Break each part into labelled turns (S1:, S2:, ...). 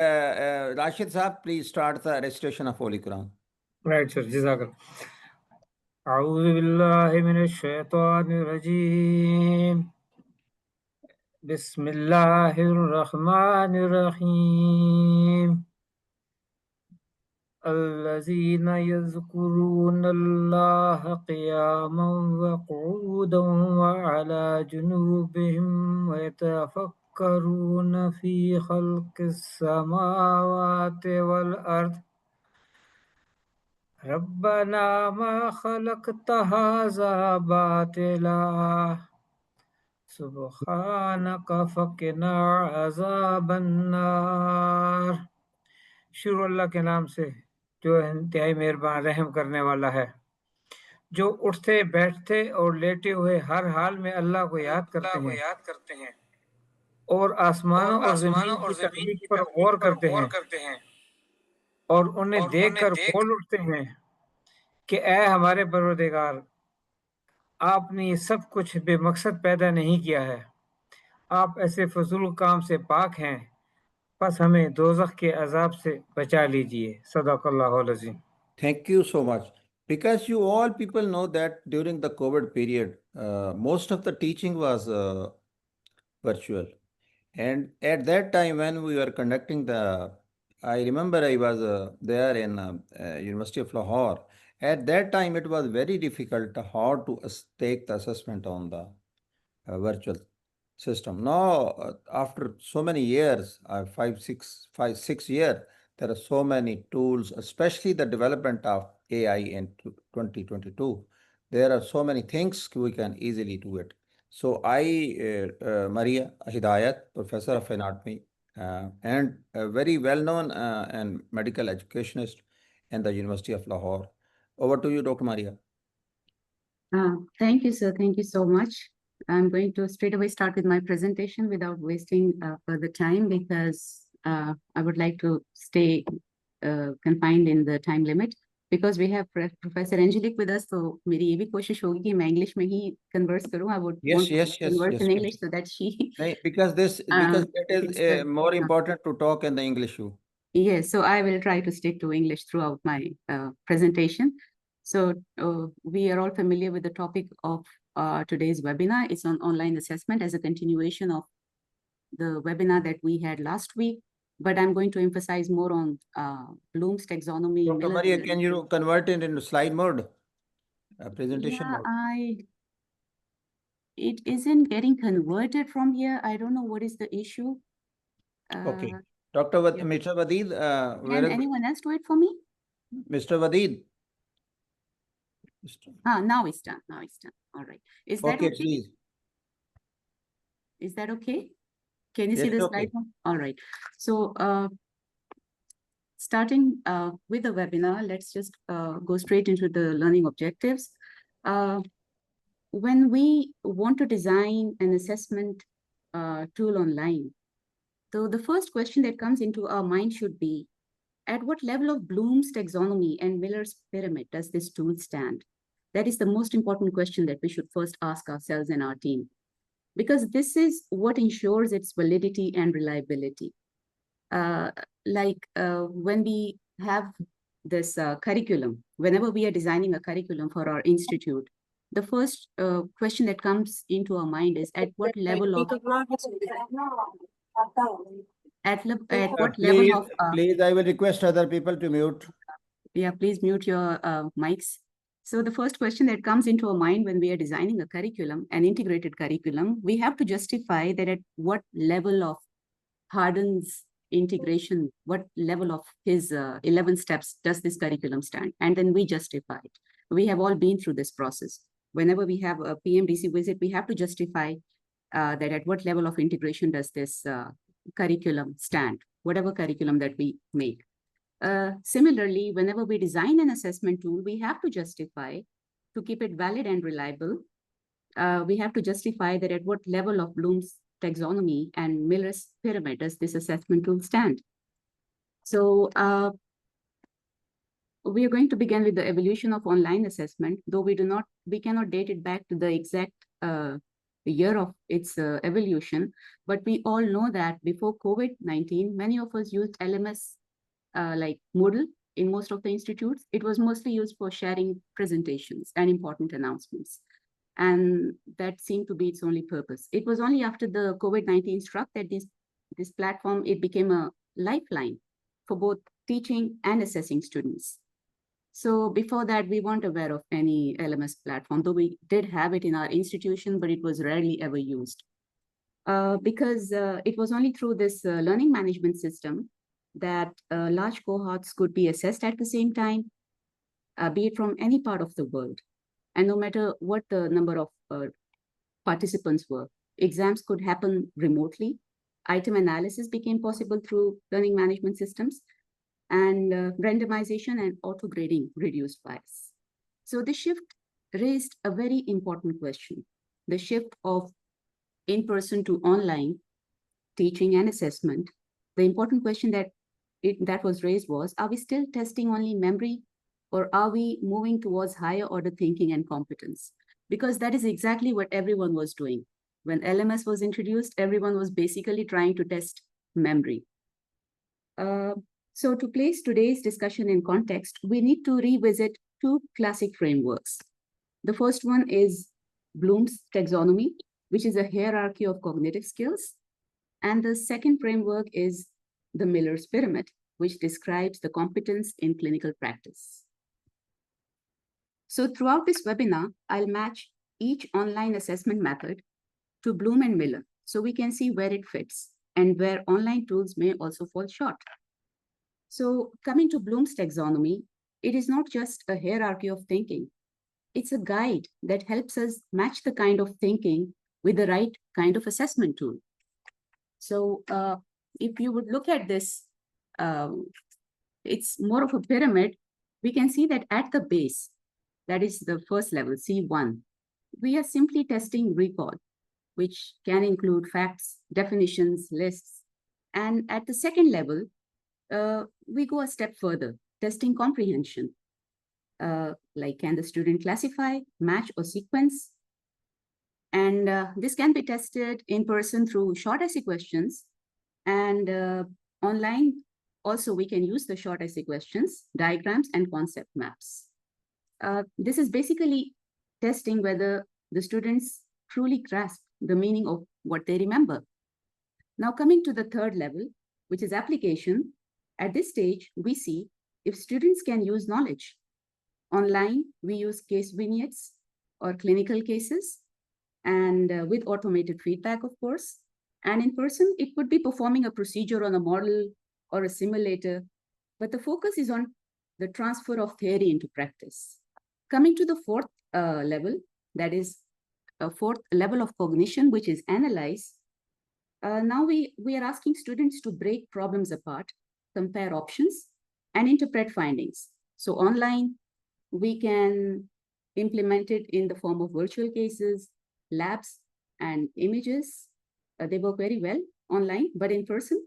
S1: Rashid Saab, please start the recitation of Holy Quran.
S2: Right, sir. Jazakallah. أعوذ بالله من الشيطان الرجيم. بسم الله الرحمن الرحيم. الذين يذكرون الله قياما وقعودا وعلى جنوبهم ويتفكرون في خلق السماوات والأرض ربنا ما خلقت هذا باطلا سبحانك فقنا عذاب النار. शुरू अल्लाह के नाम से जो इंतहाई मेहरबान रहम करने वाला है। जो उठते बैठते और लेटे हुए हर हाल में अल्लाह को याद करते हैं और आसमानों और जमीन की तखलीक पर गौर करते हैं और उन्हें देखकर बोल उठते हैं कि ऐ हमारे परवरदिगार, आपने ये सब कुछ बेमकसद पैदा नहीं किया है, आप ऐसे फजूल काम से पाक हैं, बस हमें दोज़ख के अजाब से बचा लीजिए। सदाकल्लाहुल अज़ीम।
S1: Thank you so much. Because you all people know that during the COVID period, most of the teaching was virtual. And at that time, when we were conducting I remember I was there in University of Lahore. At that time, it was very difficult how to take the assessment on the virtual system. Now, after so many years, 6 years, there are so many tools, especially the development of AI in 2022. There are so many things we can easily do it. So Mariyah, Hidayat, professor of anatomy, and a very well-known and medical educationist in the University of Lahore. Over to you, Dr. Mariyah.
S3: Thank you, sir. Thank you so much. I'm going to straight away start with my presentation without wasting further time because I would like to stay confined in the time limit because we have Professor Angelique with us. So मेरी ये भी कोशिश होगी कि मैं English में ही converse करूँ. I would want to converse in English so that she.
S1: Because it is more important to talk in the English.
S3: Yes, so I will try to stick to English throughout my presentation. So we are all familiar with the topic of today's webinar. It's on online assessment as a continuation of the webinar that we had last week. But I'm going to emphasize more on Bloom's taxonomy.
S1: Dr. Mariyah, can you convert it into slide mode? Presentation mode?
S3: It isn't getting converted from here. I don't know what is the issue.
S1: Okay. Mr. Wadeed.
S3: Can anyone else do it for me?
S1: Mr. Wadeed.
S3: Now it's done. Now it's done. All right. Is that okay?
S1: Please.
S3: Is that okay? Can you see the slide? All right. So starting with the webinar, let's just go straight into the learning objectives. When we want to design an assessment tool online, so the first question that comes into our mind should be, at what level of Bloom's taxonomy and Miller's pyramid does this tool stand? That is the most important question that we should first ask ourselves and our team, because this is what ensures its validity and reliability. When we have this curriculum, whenever we are designing a curriculum for our institute, the first question that comes into our mind is at what level of
S1: please, I will request other people to mute.
S3: Yeah, please mute your mics. So the first question that comes into our mind when we are designing a curriculum, an integrated curriculum, we have to justify that at what level of Hardin's integration, what level of his 11 steps does this curriculum stand? And then we justify it. We have all been through this process. Whenever we have a PMDC visit, we have to justify that at what level of integration does this curriculum stand, whatever curriculum that we make. Similarly, whenever we design an assessment tool, we have to justify, to keep it valid and reliable, we have to justify that at what level of Bloom's taxonomy and Miller's pyramid does this assessment tool stand. So we are going to begin with the evolution of online assessment, though we cannot date it back to the exact year of its evolution, but we all know that before COVID-19, many of us used LMS like Moodle in most of the institutes. It was mostly used for sharing presentations and important announcements. And that seemed to be its only purpose. It was only after the COVID-19 struck that this platform, it became a lifeline for both teaching and assessing students. So before that, we weren't aware of any LMS platform, though we did have it in our institution, but it was rarely ever used. Because it was only through this learning management system that large cohorts could be assessed at the same time, be it from any part of the world. And no matter what the number of participants were, exams could happen remotely. Item analysis became possible through learning management systems, and randomization and auto-grading reduced bias. So the shift raised a very important question. The shift of in-person to online teaching and assessment. The important question that was raised was, are we still testing only memory, or are we moving towards higher order thinking and competence? Because that is exactly what everyone was doing. When LMS was introduced, everyone was basically trying to test memory. So to place today's discussion in context, we need to revisit two classic frameworks. The first one is Bloom's taxonomy, which is a hierarchy of cognitive skills. And the second framework is the Miller's pyramid, which describes the competence in clinical practice. So throughout this webinar, I'll match each online assessment method to Bloom and Miller, so we can see where it fits and where online tools may also fall short. So coming to Bloom's taxonomy, it is not just a hierarchy of thinking. It's a guide that helps us match the kind of thinking with the right kind of assessment tool. So if you would look at this, it's more of a pyramid. We can see that at the base, that is the first level, C1, we are simply testing recall, which can include facts, definitions, lists. And at the second level, we go a step further, testing comprehension. Like, can the student classify, match, or sequence? And this can be tested in person through short essay questions. And online, also, we can use the short essay questions, diagrams, and concept maps. This is basically testing whether the students truly grasp the meaning of what they remember. Now, coming to the third level, which is application, at this stage, we see if students can use knowledge. Online, we use case vignettes or clinical cases, and with automated feedback, of course. And in person, it could be performing a procedure on a model or a simulator, but the focus is on the transfer of theory into practice. Coming to the fourth level, that is a fourth level of cognition, which is analyze. Now we are asking students to break problems apart, compare options, and interpret findings. So online, we can implement it in the form of virtual cases, labs, and images. They work very well online, but in person,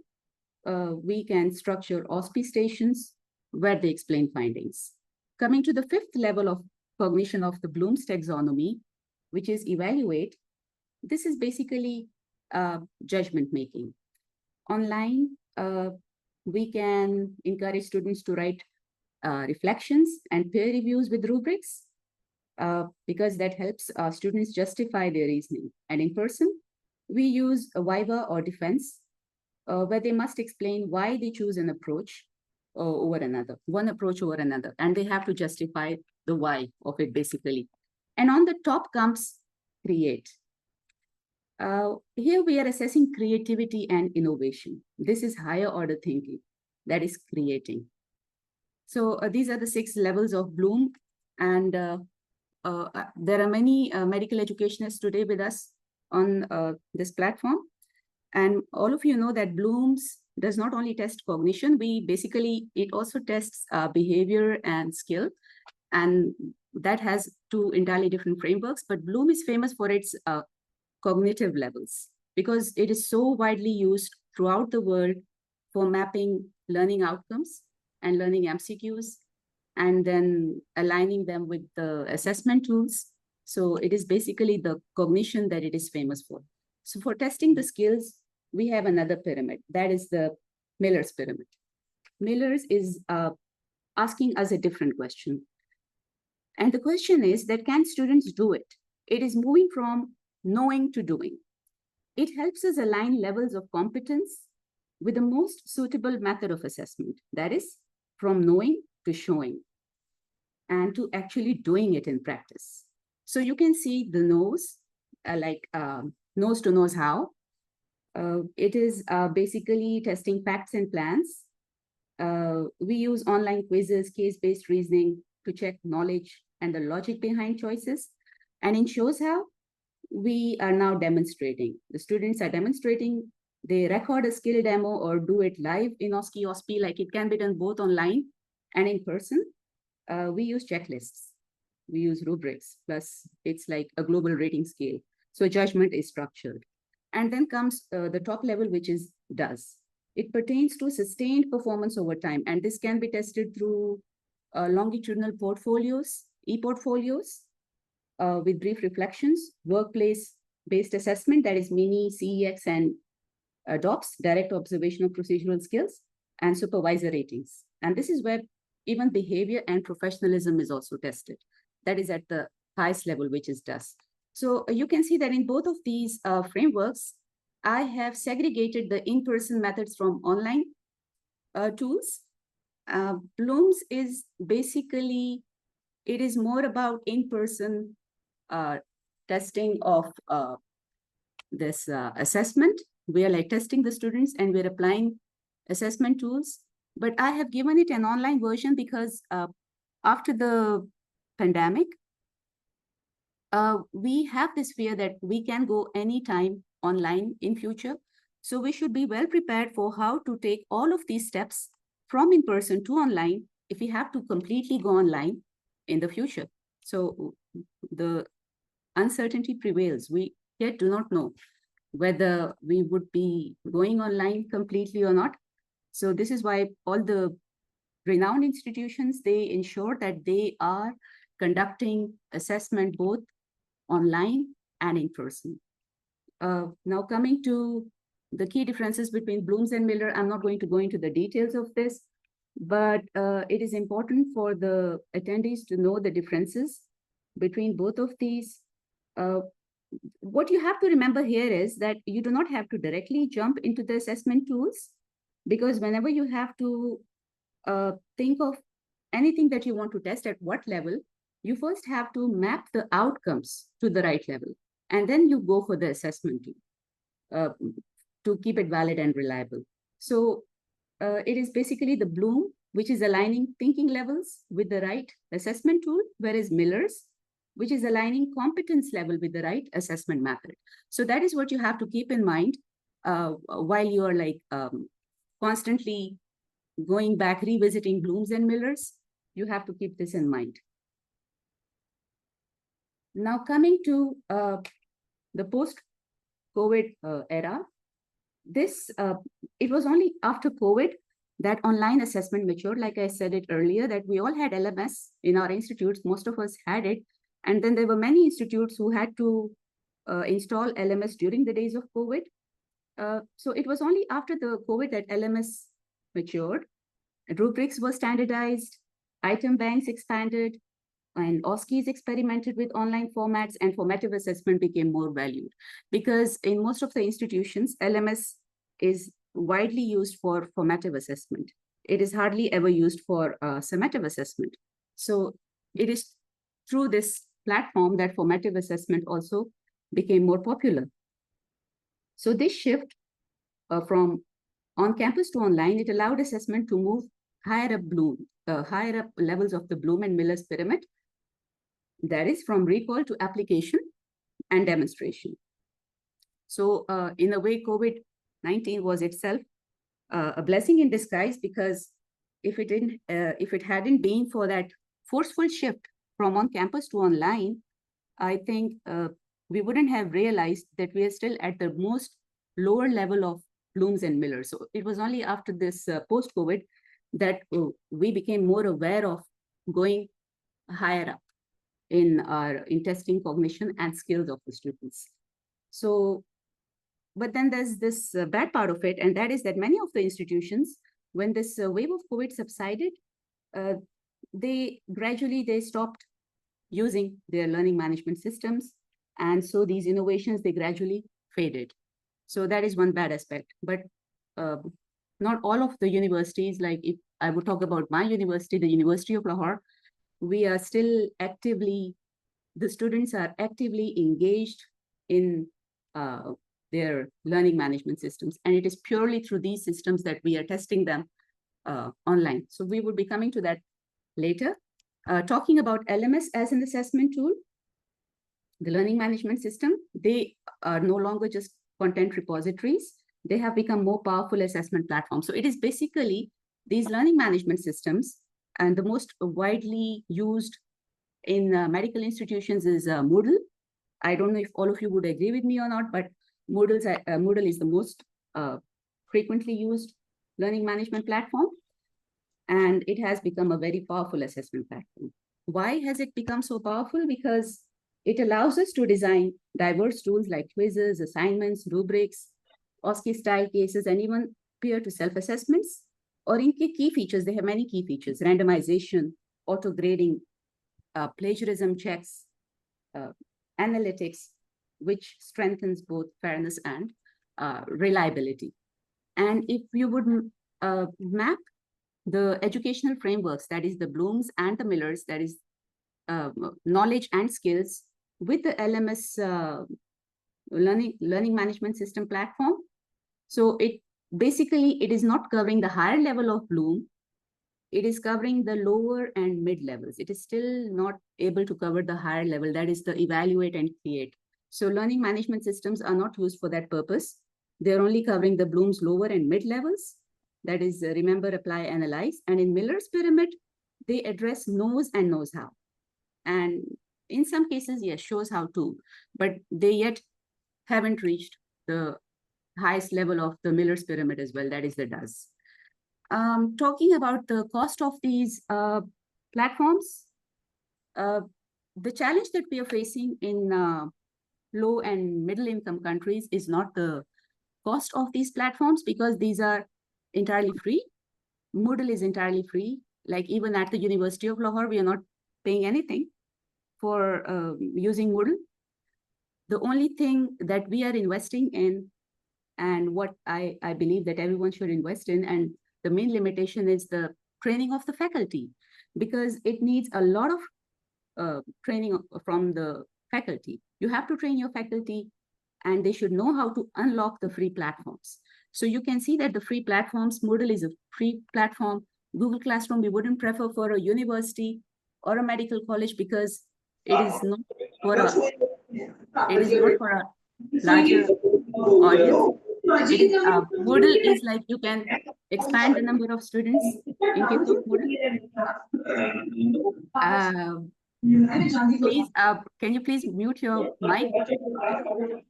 S3: we can structure OSPI stations where they explain findings. Coming to the fifth level of cognition of the Bloom's taxonomy, which is evaluate. This is basically judgment making. Online, we can encourage students to write reflections and peer reviews with rubrics because that helps students justify their reasoning. And in person, we use a viva or defense where they must explain why they choose an approach over another, one approach over another, and they have to justify the why of it basically. And on the top comes create. Here we are assessing creativity and innovation. This is higher order thinking, that is creating. So these are the 6 levels of Bloom, and there are many medical educationists today with us on this platform. And all of you know that Bloom's does not only test cognition, it also tests behavior and skill. And that has 2 entirely different frameworks, but Bloom is famous for its cognitive levels because it is so widely used throughout the world for mapping learning outcomes and learning MCQs, and then aligning them with the assessment tools So it is basically the cognition that it is famous for. So for testing the skills, we have another pyramid. That is the Miller's pyramid. Miller's is asking us a different question. And the question is that can students do it? It is moving from knowing to doing. It helps us align levels of competence with the most suitable method of assessment. That is from knowing to showing and to actually doing it in practice. So you can see the knows, knows to knows how. It is basically testing facts and plans. We use online quizzes, case-based reasoning to check knowledge and the logic behind choices. And in shows how, we are now demonstrating. The students are demonstrating, they record a skill demo or do it live in OSCE, OSPE, like it can be done both online and in person. We use checklists, we use rubrics, plus it's like a global rating scale. So judgment is structured. And then comes the top level, which is does. It pertains to sustained performance over time. And this can be tested through longitudinal portfolios, e-portfolios, with brief reflections, workplace-based assessment, that is mini, CEX, and DOPS, direct observational procedural skills, and supervisor ratings. And this is where even behavior and professionalism is also tested. That is at the highest level, which is DUS. So you can see that in both of these frameworks, I have segregated the in-person methods from online tools. Bloom's is basically, it is more about in-person testing of this assessment. We are like testing the students and we're applying assessment tools. But I have given it an online version because after the pandemic, we have this fear that we can go anytime online in future. So we should be well prepared for how to take all of these steps from in-person to online if we have to completely go online in the future. So the uncertainty prevails. We yet do not know whether we would be going online completely or not. So this is why all the renowned institutions, they ensure that they are conducting assessment both online and in person. Now coming to the key differences between Bloom's and Miller, I'm not going to go into the details of this, but it is important for the attendees to know the differences between both of these. What you have to remember here is that you do not have to directly jump into the assessment tools, because whenever you have to think of anything that you want to test at what level, you first have to map the outcomes to the right level, and then you go for the assessment tool to keep it valid and reliable. So it is basically the Bloom, which is aligning thinking levels with the right assessment tool, whereas Miller's, which is aligning competence level with the right assessment method. So that is what you have to keep in mind while you are like constantly going back, revisiting Bloom's and Miller's. You have to keep this in mind. Now coming to the post-COVID era, this it was only after COVID that online assessment matured. Like I said it earlier, that we all had LMS in our institutes, most of us had it. And then there were many institutes who had to install LMS during the days of COVID. So it was only after the COVID that LMS matured. Rubrics were standardized, item banks expanded, and OSCEs experimented with online formats, and formative assessment became more valued. Because in most of the institutions, LMS is widely used for formative assessment. It is hardly ever used for summative assessment. So it is through this platform that formative assessment also became more popular. So this shift from on-campus to online, it allowed assessment to move higher up levels of the Bloom and Miller's pyramid. That is from recall to application and demonstration. So in a way, COVID-19 was itself a blessing in disguise, because if it hadn't been for that forceful shift from on-campus to online, I think we wouldn't have realized that we are still at the most lower level of Bloom's and Miller. So it was only after this post-COVID that we became more aware of going higher up in testing cognition and skills of the students. So, but then there's this bad part of it, and that is that many of the institutions, when this wave of COVID subsided, they gradually stopped using their learning management systems, and so these innovations, they gradually faded. So that is one bad aspect. But not all of the universities, like if I would talk about my university, the University of Lahore, we are still actively, the students are actively engaged in their learning management systems. And it is purely through these systems that we are testing them online. So we will be coming to that later. Talking about LMS as an assessment tool, the learning management system, they are no longer just content repositories. They have become more powerful assessment platforms. So it is basically these learning management systems, and the most widely used in medical institutions is Moodle. I don't know if all of you would agree with me or not, but Moodle is the most frequently used learning management platform, and it has become a very powerful assessment platform. Why has it become so powerful? Because it allows us to design diverse tools like quizzes, assignments, rubrics, OSCE-style cases, and even peer to self-assessments. Or in key features, they have many key features: randomization, auto-grading, plagiarism checks, analytics, which strengthens both fairness and reliability. And if you would map the educational frameworks, that is the Bloom's and the Miller's, that is knowledge and skills, with the LMS learning management system platform. So it is not covering the higher level of Bloom. It is covering the lower and mid levels. It is still not able to cover the higher level, that is the evaluate and create. So learning management systems are not used for that purpose. They're only covering the Bloom's lower and mid levels. That is remember, apply, analyze. And in Miller's pyramid, they address knows and knows how. And in some cases, yes, shows how to, but they yet haven't reached the highest level of the Miller's pyramid as well, that is the does. Talking about the cost of these platforms, the challenge that we are facing in low and middle income countries is not the cost of these platforms, because these are entirely free. Moodle is entirely free. Like even at the University of Lahore, we are not paying anything for using Moodle. The only thing that we are investing in, and what I believe that everyone should invest in, and the main limitation is the training of the faculty, because it needs a lot of training from the faculty. You have to train your faculty, and they should know how to unlock the free platforms. So you can see that the free platforms, Moodle is a free platform. Google Classroom, we wouldn't prefer for a university or a medical college, because it is not for a larger audience. Moodle is like you can expand the number of students in case of Moodle. Please, can you please mute your mic?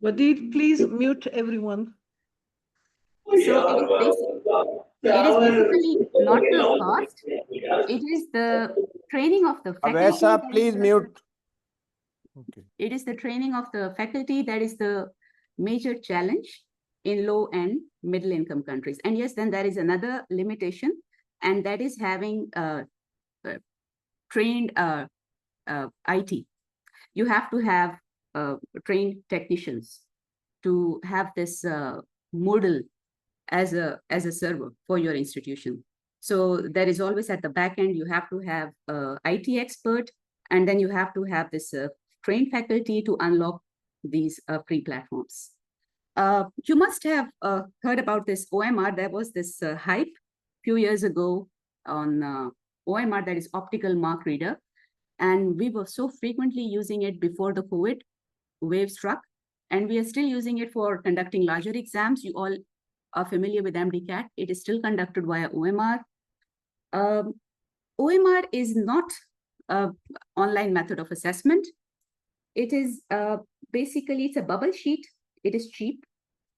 S4: Wadid, please mute everyone.
S3: So it is basically not the cost. It is the training of the faculty.
S1: Avesa, please mute.
S3: Okay. It is the training of the faculty that is the major challenge in low and middle income countries. And yes, then there is another limitation, and that is having trained IT. You have to have trained technicians to have this Moodle as a server for your institution. So there is always at the back end, you have to have IT expert, and then you have to have this trained faculty to unlock these free platforms. You must have heard about this OMR. There was this hype a few years ago on OMR, that is optical mark reader. And we were so frequently using it before the COVID wave struck. And we are still using it for conducting larger exams. You all are familiar with MDCAT. It is still conducted via OMR. OMR is not an online method of assessment. It is basically, it's a bubble sheet. It is cheap.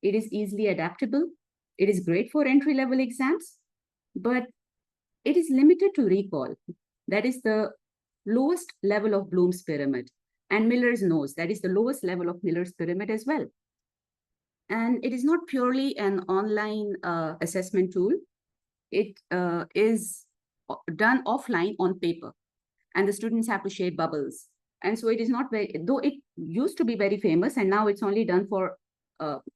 S3: It is easily adaptable. It is great for entry-level exams, but it is limited to recall. That is the lowest level of Bloom's pyramid, and Miller's nose, that is the lowest level of Miller's pyramid as well. And it is not purely an online assessment tool. It is done offline on paper, and the students have to shade bubbles. And so it is not very, though it used to be very famous, and now it's only done for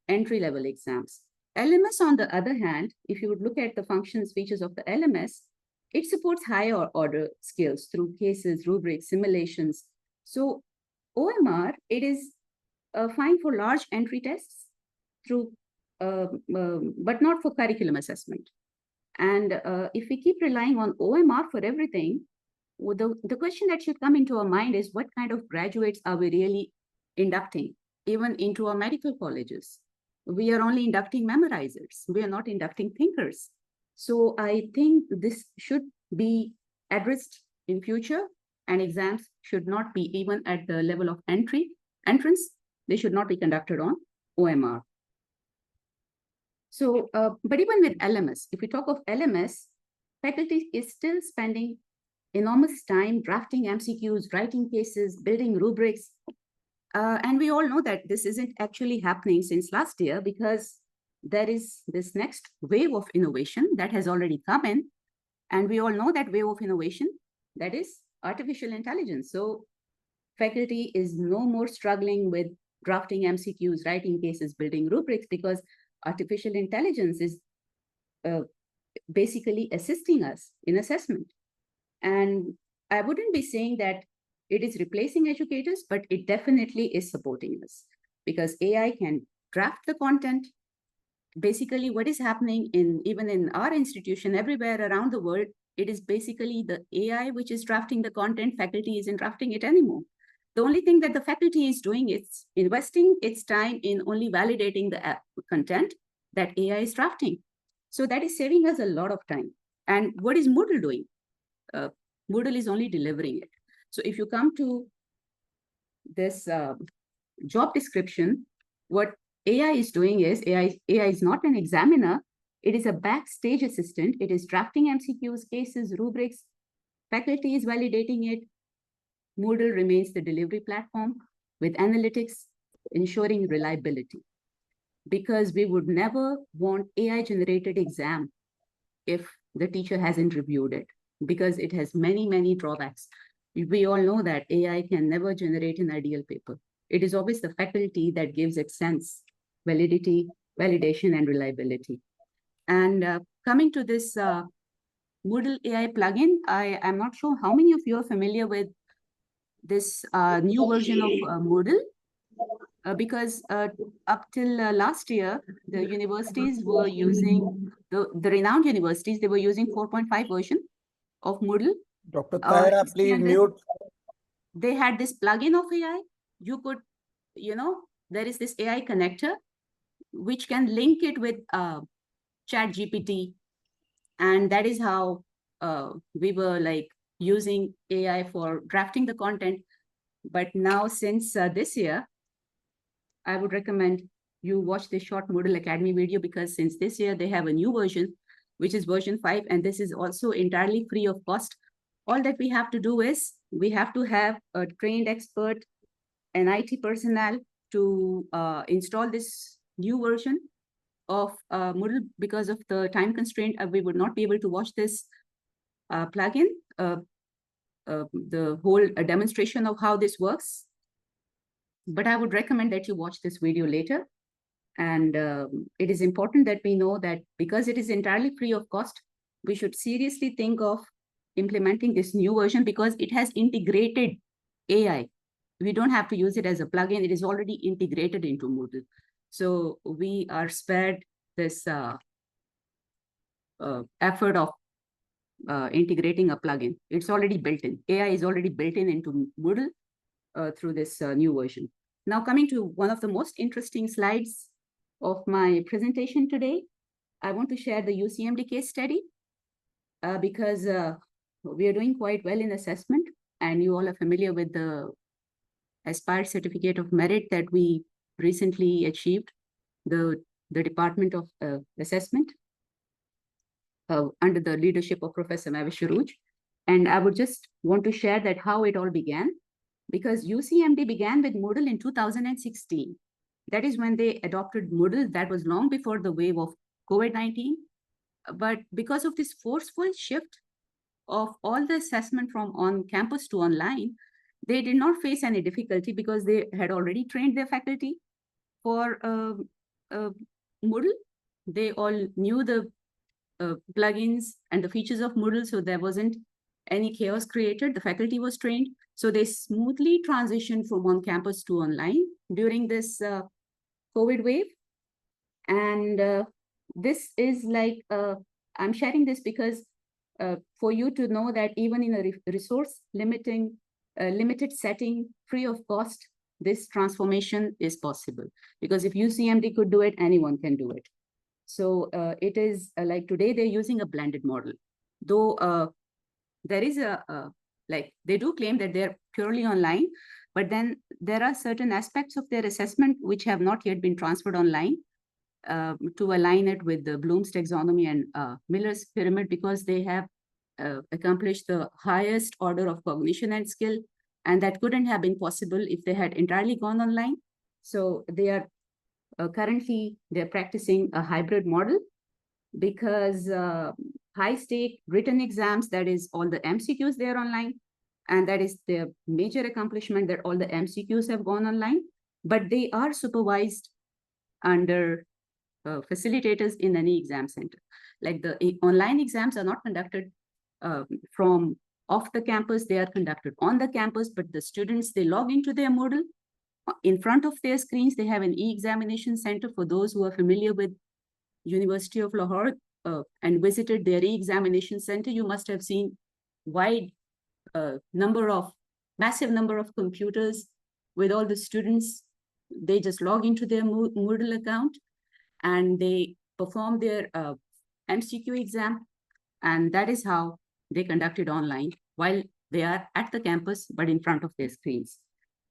S3: entry-level exams. LMS, on the other hand, if you would look at the functions features of the LMS, it supports higher order skills through cases, rubrics, simulations. So OMR, it is fine for large entry tests through, but not for curriculum assessment. And if we keep relying on OMR for everything, the question that should come into our mind is, what kind of graduates are we really inducting, even into our medical colleges? We are only inducting memorizers. We are not inducting thinkers. So I think this should be addressed in future, and exams should not be even at the level of entrance. They should not be conducted on OMR. So, but even with LMS, if we talk of LMS, faculty is still spending enormous time drafting MCQs, writing cases, building rubrics. And we all know that this isn't actually happening since last year, because there is this next wave of innovation that has already come in. And we all know that wave of innovation, that is artificial intelligence. So faculty is no more struggling with drafting MCQs, writing cases, building rubrics, because artificial intelligence is basically assisting us in assessment. And I wouldn't be saying that it is replacing educators, but it definitely is supporting us, because AI can draft the content. Basically, what is happening even in our institution, everywhere around the world, it is basically the AI which is drafting the content. Faculty isn't drafting it anymore. The only thing that the faculty is doing is investing its time in only validating the content that AI is drafting. So that is saving us a lot of time. And what is Moodle doing? Moodle is only delivering it. So if you come to this job description, what AI is doing is, AI is not an examiner. It is a backstage assistant. It is drafting MCQs, cases, rubrics. Faculty is validating it. Moodle remains the delivery platform with analytics ensuring reliability, because we would never want AI-generated exam if the teacher hasn't reviewed it, because it has many, many drawbacks. We all know that AI can never generate an ideal paper. It is always the faculty that gives it sense, validity, validation, and reliability. And coming to this Moodle AI plugin, I am not sure how many of you are familiar with this new version of Moodle, because up till last year, the universities were using, the renowned universities, they were using 4.5 version of Moodle.
S1: Dr. Tahira, please mute.
S3: They had this plugin of AI. You could, there is this AI connector, which can link it with ChatGPT. And that is how we were like using AI for drafting the content. But now, since this year, I would recommend you watch the short Moodle Academy video, because since this year, they have a new version, which is version 5. And this is also entirely free of cost. All that we have to do is, we have to have a trained expert, an IT personnel, to install this new version of Moodle. Because of the time constraint, we would not be able to watch this plugin, the whole demonstration of how this works. But I would recommend that you watch this video later. And it is important that we know that because it is entirely free of cost, we should seriously think of implementing this new version, because it has integrated AI. We don't have to use it as a plugin. It is already integrated into Moodle. So we are spared this effort of integrating a plugin. It's already built in. AI is already built in into Moodle through this new version. Now, coming to one of the most interesting slides of my presentation today, I want to share the UCMD case study, because we are doing quite well in assessment, and you all are familiar with the Aspire Certificate of Merit that we recently achieved, the Department of Assessment, under the leadership of Professor Mavish Shuruj. And I would just want to share that how it all began, because UCMD began with Moodle in 2016. That is when they adopted Moodle. That was long before the wave of COVID-19. But because of this forceful shift of all the assessment from on campus to online, they did not face any difficulty because they had already trained their faculty for Moodle. They all knew the plugins and the features of Moodle, so there wasn't any chaos created. The faculty was trained, so they smoothly transitioned from on campus to online during this COVID wave. And this is like, I'm sharing this because for you to know that even in a resource limited setting, free of cost, this transformation is possible. Because if UCMD could do it, anyone can do it. So it is like today they're using a blended model. Though there is like they do claim that they're purely online, but then there are certain aspects of their assessment which have not yet been transferred online to align it with the Bloom's taxonomy and Miller's pyramid, because they have accomplished the highest order of cognition and skill, and that couldn't have been possible if they had entirely gone online. So they are currently they're practicing a hybrid model, because high stake written exams, that is all the MCQs there online, and that is their major accomplishment, that all the MCQs have gone online, but they are supervised under facilitators in any exam center. Like the online exams are not conducted from off the campus, they are conducted on the campus, but the students, they log into their Moodle. In front of their screens, they have an e-examination center. For those who are familiar with University of Lahore and visited their e-examination center, you must have seen massive number of computers with all the students. They just log into their Moodle account and they perform their MCQ exam. And that is how they conduct it online while they are at the campus, but in front of their screens.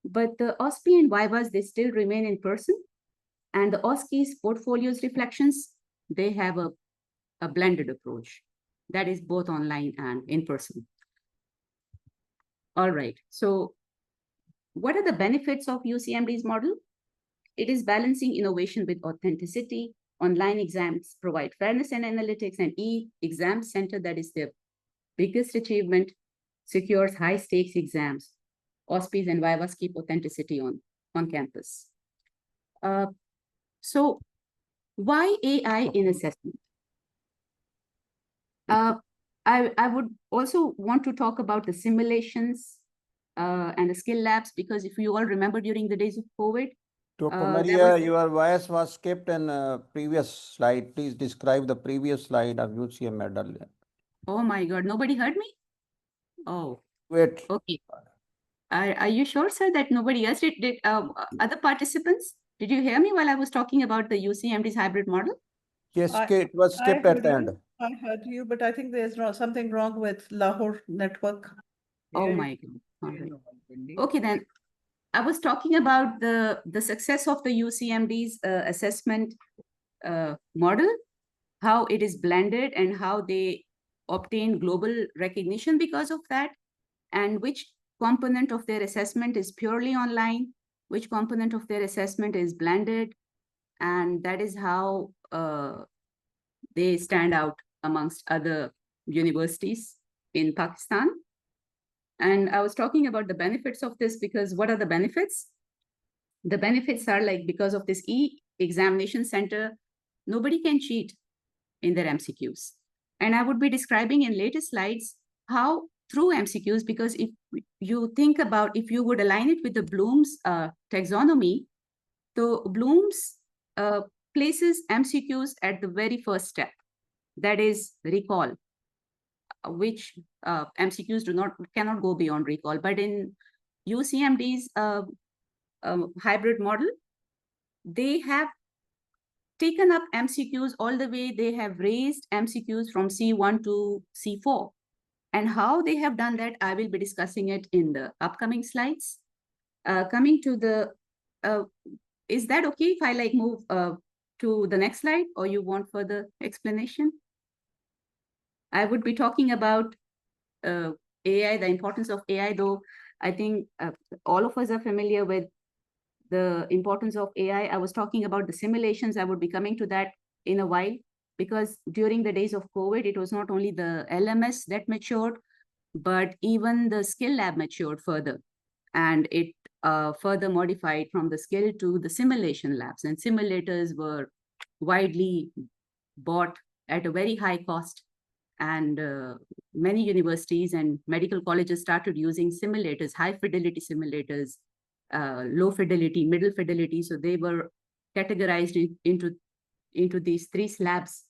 S3: But the OSPI and Vivas, they still remain in person. And the OSCE's portfolios reflections, they have a blended approach. That is both online and in person. All right, so what are the benefits of UCMD's model? It is balancing innovation with authenticity. Online exams provide fairness and analytics, and e-exam center, that is their biggest achievement, secures high stakes exams. OSPIs and Vivas keep authenticity on campus. So why AI in assessment? I would also want to talk about the simulations and the skill labs, because if you all remember during the days of COVID,
S1: Dr. Mariyah, your voice was skipped in previous slide. Please describe the previous slide of UCM medal.
S3: Oh my God, nobody heard me? Oh,
S1: Wait.
S3: okay. Are you sure, sir, that nobody else did? Other participants, did you hear me while I was talking about the UCMD's hybrid model?
S1: Yes, it was skipped at the end.
S4: I heard you, but I think there's something wrong with Lahore network.
S3: Oh my God. All right. Okay, then I was talking about the success of the UCMD's assessment model, how it is blended and how they obtain global recognition because of that, and which component of their assessment is purely online, which component of their assessment is blended, and that is how they stand out amongst other universities in Pakistan. And I was talking about the benefits of this, because what are the benefits? The benefits are like, because of this e-examination center, nobody can cheat in their MCQs. And I would be describing in later slides how through MCQs, because if you think about, if you would align it with the Bloom's taxonomy, so Bloom's places MCQs at the very first step, that is recall, which MCQs cannot go beyond recall. But in UCMD's hybrid model, they have taken up MCQs all the way. They have raised MCQs from C1 to C4. And how they have done that, I will be discussing it in the upcoming slides. Coming to the, is that okay if I like move to the next slide, or you want further explanation? I would be talking about AI, the importance of AI, though, I think all of us are familiar with the importance of AI. I was talking about the simulations. I would be coming to that in a while, because during the days of COVID, it was not only the LMS that matured, but even the skill lab matured further. And it further modified from the skill to the simulation labs. And simulators were widely bought at a very high cost. And many universities and medical colleges started using simulators, high fidelity simulators, low fidelity, middle fidelity. So they were categorized into these three slabs.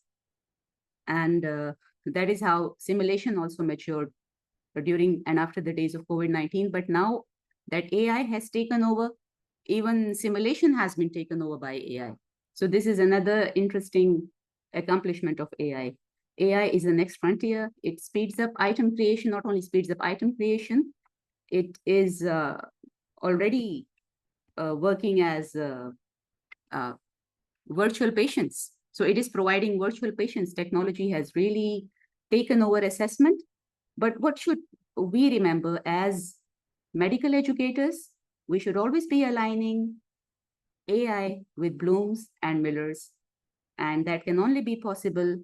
S3: And that is how simulation also matured during and after the days of COVID-19. But now that AI has taken over, even simulation has been taken over by AI. So this is another interesting accomplishment of AI. AI is the next frontier. It speeds up item creation, not only speeds up item creation, it is already working as virtual patients. So it is providing virtual patients. Technology has really taken over assessment. But what should we remember as medical educators? We should always be aligning AI with Bloom's and Miller's. And that can only be possible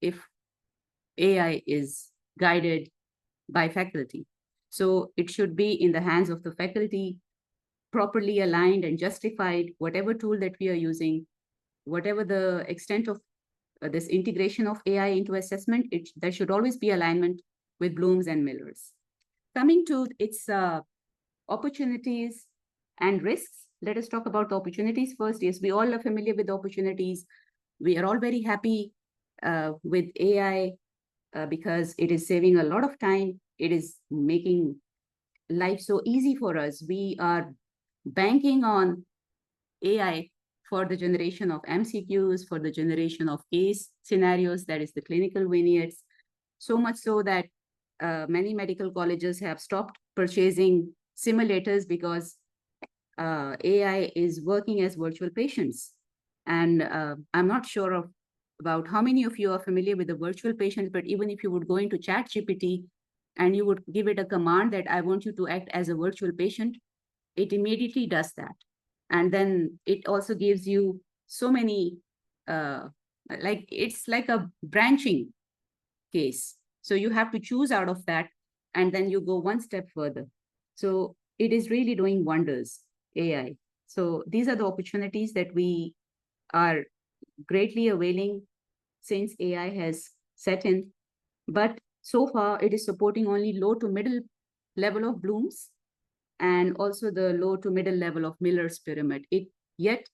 S3: if AI is guided by faculty. So it should be in the hands of the faculty, properly aligned and justified, whatever tool that we are using, whatever the extent of this integration of AI into assessment, there should always be alignment with Bloom's and Miller's. Coming to its opportunities and risks, let us talk about the opportunities first. Yes, we all are familiar with the opportunities. We are all very happy with AI because it is saving a lot of time. It is making life so easy for us. We are banking on AI for the generation of MCQs, for the generation of case scenarios, that is the clinical vignettes, so much so that many medical colleges have stopped purchasing simulators because AI is working as virtual patients. And I'm not sure about how many of you are familiar with the virtual patients, but even if you would go into ChatGPT and you would give it a command that I want you to act as a virtual patient, it immediately does that. And then it also gives you so many, it's like a branching case. So you have to choose out of that, and then you go one step further. So it is really doing wonders, AI. So these are the opportunities that we are greatly availing since AI has set in. But so far, it is supporting only low to middle level of Bloom's and also the low to middle level of Miller's pyramid. It yet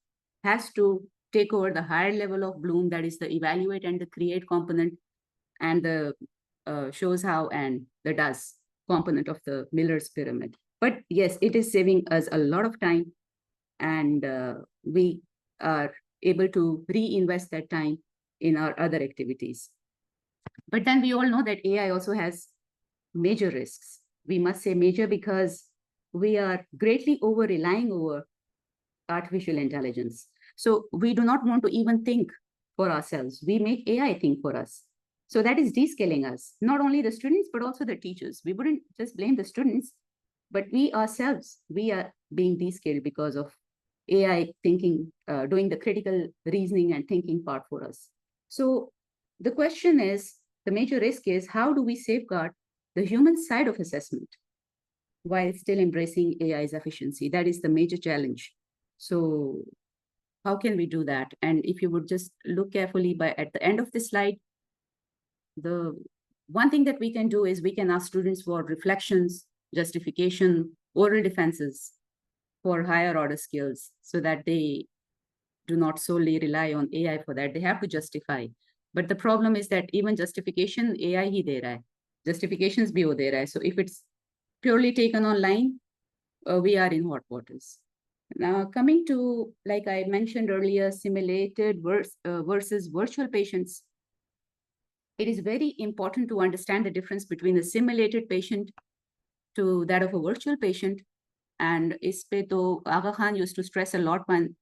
S3: has to take over the higher level of Bloom, that is the evaluate and the create component, and the shows how and the does component of the Miller's pyramid. But yes, it is saving us a lot of time, and we are able to reinvest that time in our other activities. But then we all know that AI also has major risks. We must say major because we are greatly relying over artificial intelligence. So we do not want to even think for ourselves. We make AI think for us. So that is descaling us, not only the students, but also the teachers. We wouldn't just blame the students, but we ourselves, we are being descaled because of AI thinking, doing the critical reasoning and thinking part for us. So the question is, the major risk is, how do we safeguard the human side of assessment while still embracing AI's efficiency? That is the major challenge. So how can we do that? And if you would just look carefully at the end of the slide, the one thing that we can do is we can ask students for reflections, justification, oral defenses for higher order skills so that they do not solely rely on AI for that. They have to justify. But the problem is that even justification, AI hi de raha hai. Justifications bhi wo de raha hai. So if it's purely taken online, we are in hot waters. Now, coming to, like I mentioned earlier, simulated versus virtual patients, it is very important to understand the difference between a simulated patient to that of a virtual patient. And ispe to Aga Khan used to stress a lot when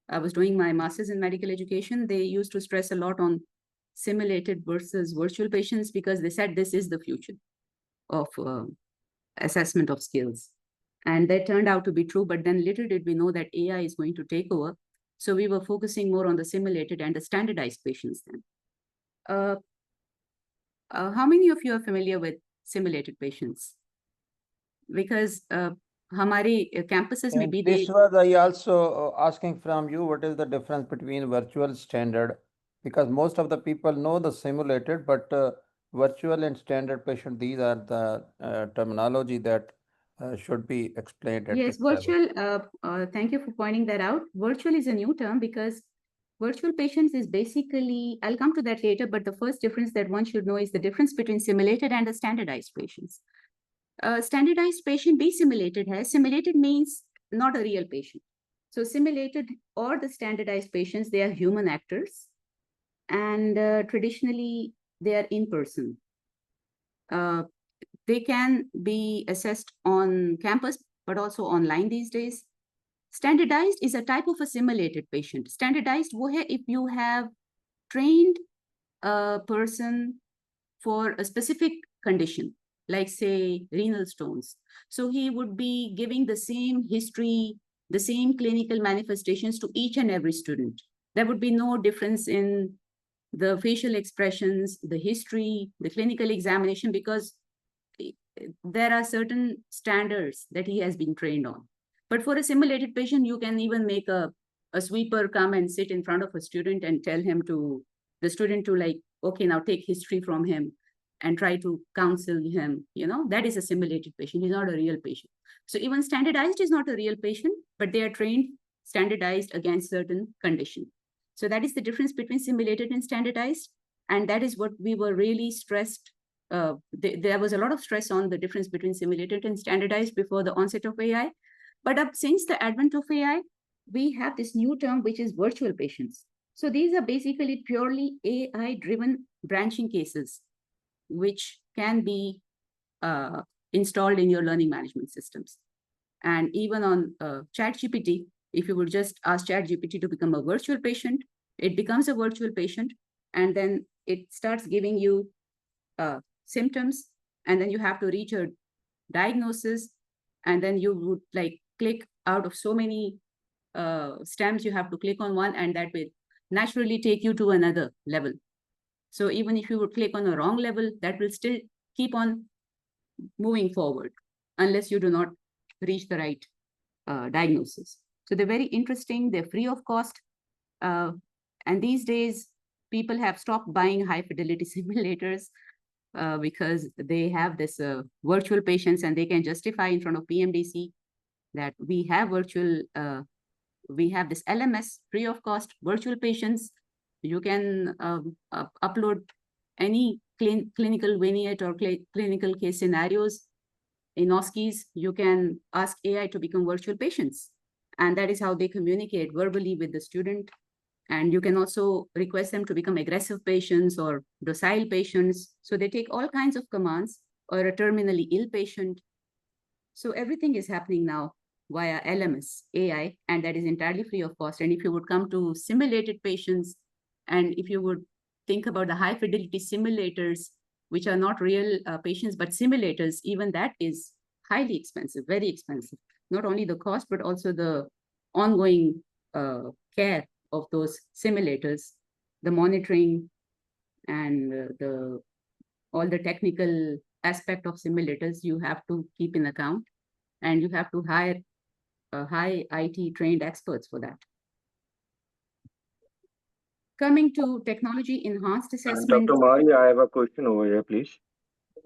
S3: I was doing my master's in medical education. They used to stress a lot on simulated versus virtual patients because they said this is the future. of assessment of skills. And that turned out to be true, but then little did we know that AI is going to take over. So we were focusing more on the simulated and the standardized patients then. How many of you are familiar with simulated patients? Because हमारे campuses में
S1: And
S3: भी
S1: this was I also asking from you, what is the difference between virtual standard? Because most of the people know the simulated, but virtual and standard patient, these are the terminology that should be explained at
S3: Yes,
S1: this level.
S3: virtual, thank you for pointing that out. Virtual is a new term because virtual patients is basically, I'll come to that later, but the first difference that one should know is the difference between simulated and the standardized patients. Standardized patient be simulated hai. Simulated means not a real patient. So simulated or the standardized patients, they are human actors, and traditionally they are in person. They can be assessed on campus, but also online these days. Standardized is a type of a simulated patient. Standardized wo hai if you have trained a person for a specific condition, like say renal stones. So he would be giving the same history, the same clinical manifestations to each and every student. There would be no difference in the facial expressions, the history, the clinical examination, because there are certain standards that he has been trained on. But for a simulated patient, you can even make a sweeper come and sit in front of a student and tell him the student to like, okay, now take history from him and try to counsel him. That is a simulated patient. He's not a real patient. So even standardized is not a real patient, but they are trained standardized against certain condition. So that is the difference between simulated and standardized. And that is what we were really stressed. There was a lot of stress on the difference between simulated and standardized before the onset of AI. But since the advent of AI, we have this new term, which is virtual patients. So these are basically purely AI-driven branching cases, which can be installed in your learning management systems. And even on ChatGPT, if you would just ask ChatGPT to become a virtual patient, it becomes a virtual patient, and then it starts giving you symptoms, and then you have to reach a diagnosis, and then you would like click out of so many stems, you have to click on one, and that will naturally take you to another level. So even if you would click on a wrong level, that will still keep on moving forward unless you do not reach the right diagnosis. So they're very interesting. They're free of cost. And these days, people have stopped buying high fidelity simulators because they have this virtual patients, and they can justify in front of PMDC that we have we have this LMS, free of cost, virtual patients. You can upload any clinical vignette or clinical case scenarios in OSCEs. You can ask AI to become virtual patients. And that is how they communicate verbally with the student. And you can also request them to become aggressive patients or docile patients. So they take all kinds of commands, or a terminally ill patient. So everything is happening now via LMS, AI, and that is entirely free of cost. And if you would come to simulated patients, and if you would think about the high fidelity simulators, which are not real patients, but simulators, even that is highly expensive, very expensive. Not only the cost, but also the ongoing care of those simulators, the monitoring, and all the technical aspect of simulators you have to keep in account, and you have to hire high IT trained experts for that. Coming to technology enhanced assessment.
S5: Dr. Mariyah, I have a question over here, please.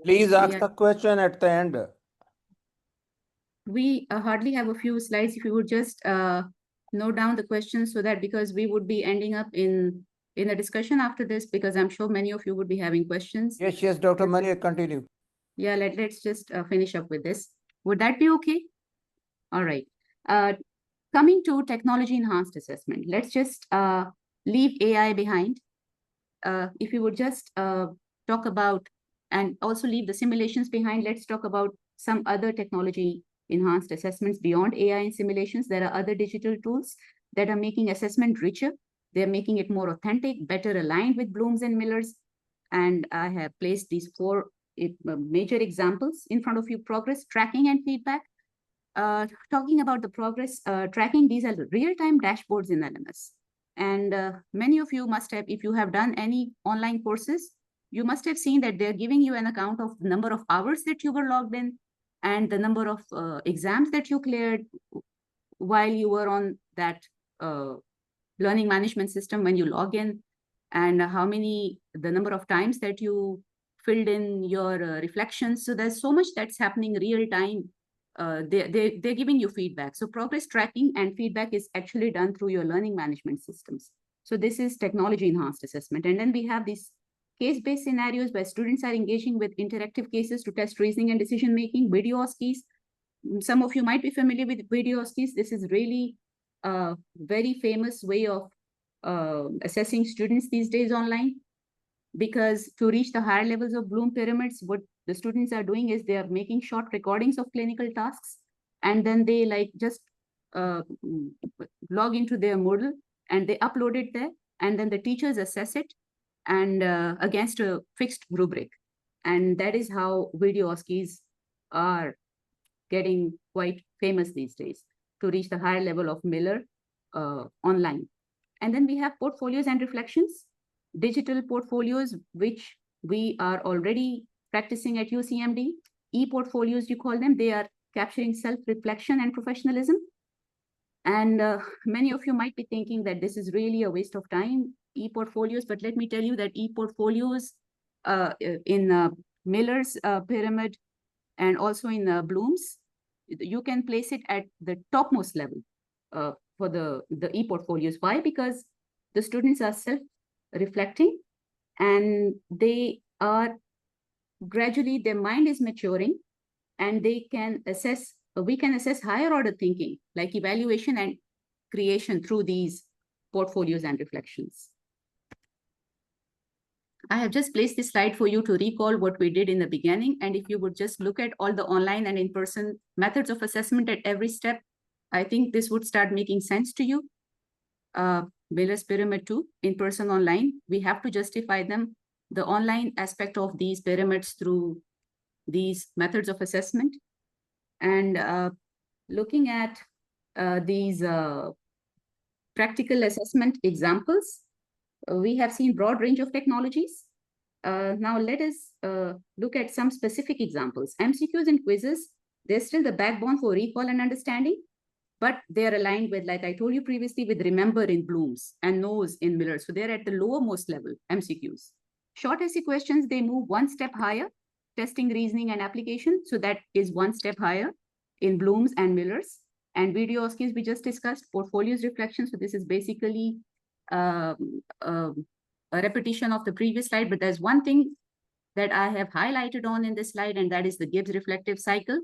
S1: Please ask
S3: Yeah.
S1: the question at the end.
S3: We hardly have a few slides. If you would just note down the questions, so that because we would be ending up in a discussion after this, because I'm sure many of you would be having questions.
S1: Yes, Dr. Mariyah, continue.
S3: Yeah, let's just finish up with this. Would that be okay? All right. Coming to technology enhanced assessment, let's just leave AI behind. If you would just talk about, and also leave the simulations behind, let's talk about some other technology enhanced assessments beyond AI and simulations. There are other digital tools that are making assessment richer. They're making it more authentic, better aligned with Bloom's and Miller's. And I have placed these 4 major examples in front of you: progress tracking and feedback. Talking about the progress tracking, these are the real-time dashboards in LMS. And many of you must have, if you have done any online courses, you must have seen that they're giving you an account of the number of hours that you were logged in and the number of exams that you cleared while you were on that learning management system when you log in, and the number of times that you filled in your reflections. So there's so much that's happening real time. They're giving you feedback. So progress tracking and feedback is actually done through your learning management systems. So this is technology enhanced assessment. And then we have these case-based scenarios where students are engaging with interactive cases to test reasoning and decision making. Video skis. Some of you might be familiar with video skis. This is really a very famous way of assessing students these days online, because to reach the higher levels of Bloom pyramids, what the students are doing is they are making short recordings of clinical tasks, and then they just log into their Moodle and they upload it there, and then the teachers assess it and against a fixed rubric. And that is how video skis are getting quite famous these days to reach the higher level of Miller online. And then we have portfolios and reflections, digital portfolios, which we are already practicing at UCMD. E-portfolios, you call them. They are capturing self-reflection and professionalism. And many of you might be thinking that this is really a waste of time, e-portfolios, but let me tell you that e-portfolios in Miller's pyramid and also in Bloom's, you can place it at the topmost level for the e-portfolios. Why? Because the students are self-reflecting and they are gradually, their mind is maturing, and they can assess, we can assess higher order thinking like evaluation and creation through these portfolios and reflections. I have just placed this slide for you to recall what we did in the beginning. And if you would just look at all the online and in-person methods of assessment at every step, I think this would start making sense to you. Miller's Pyramid 2, in-person, online, we have to justify them, the online aspect of these pyramids through these methods of assessment. And looking at these practical assessment examples, we have seen broad range of technologies. Now let us look at some specific examples. MCQs and quizzes, they're still the backbone for recall and understanding, but they're aligned with, like I told you previously, with remember in Bloom's and knows in Miller's. So they're at the lowermost level, MCQs. Short essay questions, they move one step higher, testing, reasoning, and application. So that is one step higher in Bloom's and Miller's. And video skills we just discussed, portfolios, reflections. So this is basically a repetition of the previous slide, but there's one thing that I have highlighted on in this slide, and that is the Gibbs reflective cycle.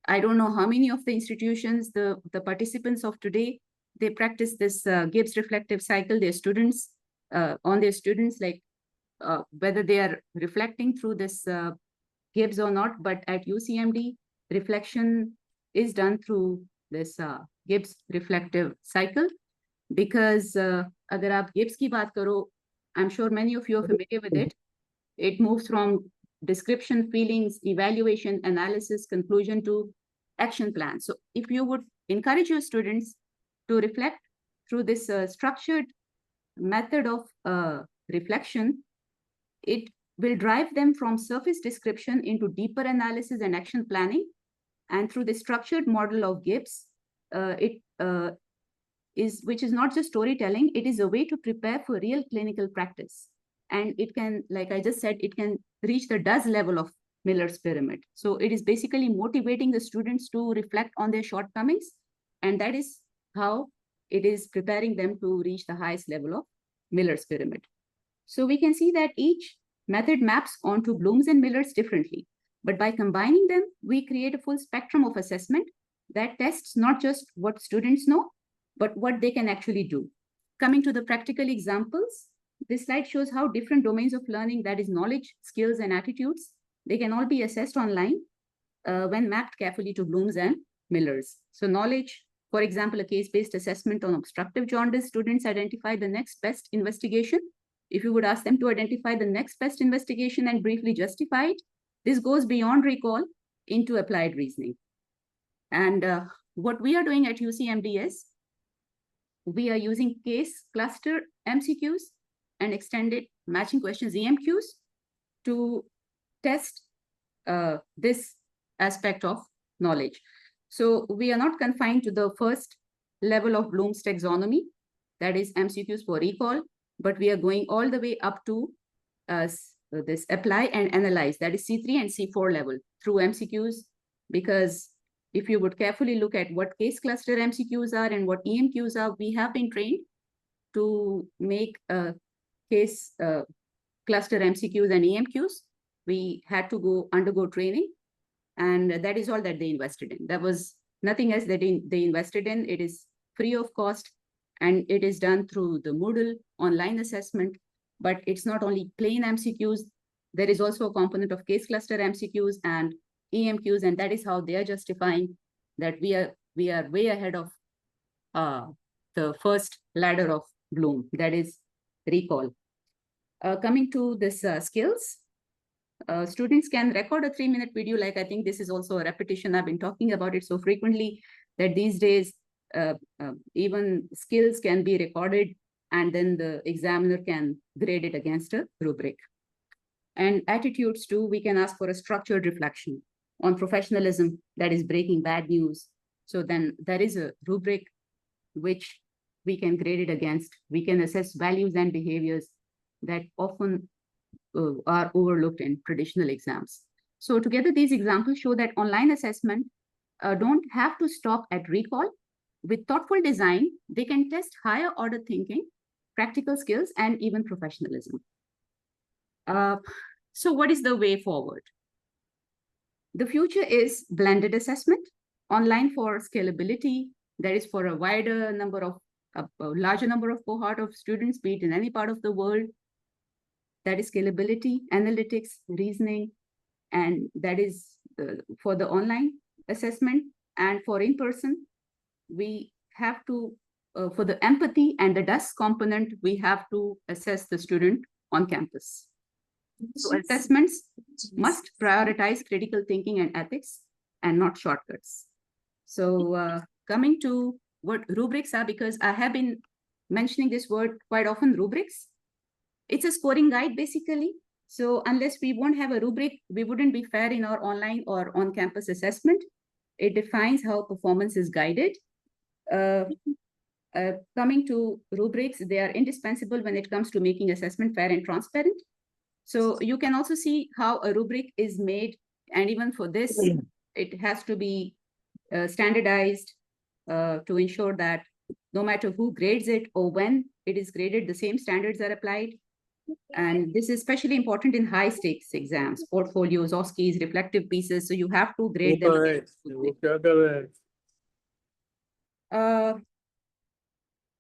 S3: I don't know how many of the institutions, the participants of today, they practice this Gibbs reflective cycle, their students, on their students, like whether they are reflecting through this Gibbs or not, but at UCMD, reflection is done through this Gibbs reflective cycle. Because agar aap Gibbs ki baat karo, I'm sure many of you are familiar with it. It moves from description, feelings, evaluation, analysis, conclusion to action plan. So if you would encourage your students to reflect through this structured method of reflection, it will drive them from surface description into deeper analysis and action planning. And through the structured model of Gibbs, which is not just storytelling, it is a way to prepare for real clinical practice. And it can, like I just said, it can reach the does level of Miller's pyramid. So it is basically motivating the students to reflect on their shortcomings. And that is how it is preparing them to reach the highest level of Miller's pyramid. So we can see that each method maps onto Bloom's and Miller's differently. But by combining them, we create a full spectrum of assessment that tests not just what students know, but what they can actually do. Coming to the practical examples, this slide shows how different domains of learning, that is knowledge, skills, and attitudes, they can all be assessed online when mapped carefully to Bloom's and Miller's. So knowledge, for example, a case-based assessment on obstructive jaundice, students identify the next best investigation. If you would ask them to identify the next best investigation and briefly justify it, This goes beyond recall into applied reasoning. And what we are doing at UCMD is we are using case cluster MCQs and extended matching questions EMQs to test this aspect of knowledge. So we are not confined to the first level of Bloom's taxonomy, that is MCQs for recall, but we are going all the way up to this apply and analyze, that is C3 and C4 level through MCQs, because if you would carefully look at what case cluster MCQs are and what EMQs are, we have been trained to make case cluster MCQs and EMQs. We had to undergo training, and that is all that they invested in. There was nothing else that they invested in. It is free of cost, and it is done through the Moodle online assessment. But it's not only plain MCQs. There is also a component of case cluster MCQs and EMQs, and that is how they are justifying that we are way ahead of the first ladder of Bloom, that is recall. Coming to this skills, students can record a 3-minute video. Like, I think this is also a repetition. I've been talking about it so frequently that these days even skills can be recorded, and then the examiner can grade it against a rubric. And attitudes too, we can ask for a structured reflection on professionalism, that is breaking bad news. So then there is a rubric which we can grade it against. We can assess values and behaviors that often are overlooked in traditional exams. So together, these examples show that online assessment don't have to stop at recall. With thoughtful design, they can test higher order thinking, practical skills, and even professionalism. So what is the way forward? The future is blended assessment, online for scalability, that is for a wider number of, a larger number of cohort of students, be it in any part of the world. That is scalability, analytics, reasoning, and that is for the online assessment. And for in-person, we have to, for the empathy and the DUS component, we have to assess the student on campus. So assessments must prioritize critical thinking and ethics and not shortcuts. So coming to what rubrics are, because I have been mentioning this word quite often, rubrics. It's a scoring guide, basically. So unless we won't have a rubric, we wouldn't be fair in our online or on-campus assessment. It defines how performance is guided. Coming to rubrics, they are indispensable when it comes to making assessment fair and transparent. So you can also see how a rubric is made. And even for this, it has to be standardized to ensure that no matter who grades it or when it is graded, the same standards are applied. And this is especially important in high stakes exams, portfolios, OSCEs, reflective pieces. So you have to grade them.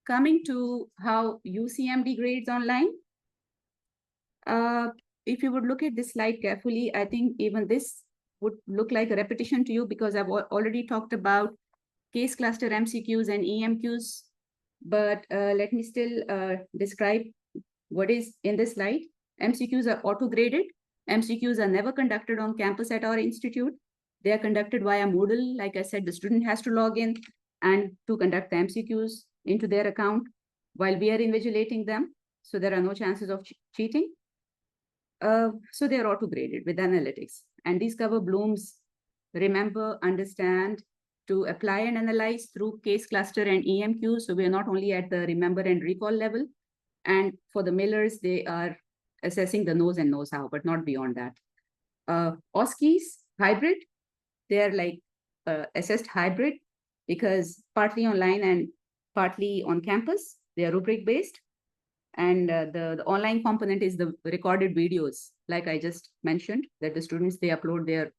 S3: Coming to how UCMD grades online. If you would look at this slide carefully, I think even this would look like a repetition to you, because I've already talked about case cluster MCQs and EMQs. But let me still describe what is in this slide. MCQs are auto-graded. MCQs are never conducted on campus at our institute. They are conducted via Moodle. Like I said, the student has to log in and to conduct the MCQs into their account while we are invigilating them. So there are no chances of cheating. So they are auto-graded with analytics. And these cover Bloom's remember, understand, to apply and analyze through case cluster and EMQ. So we are not only at the remember and recall level. And for the Millers, they are assessing the knows and knows how, but not beyond that. OSCEs, hybrid, they are like assessed hybrid, because partly online and partly on campus. They are rubric based. And the online component is the recorded videos, like I just mentioned, that the students, they upload their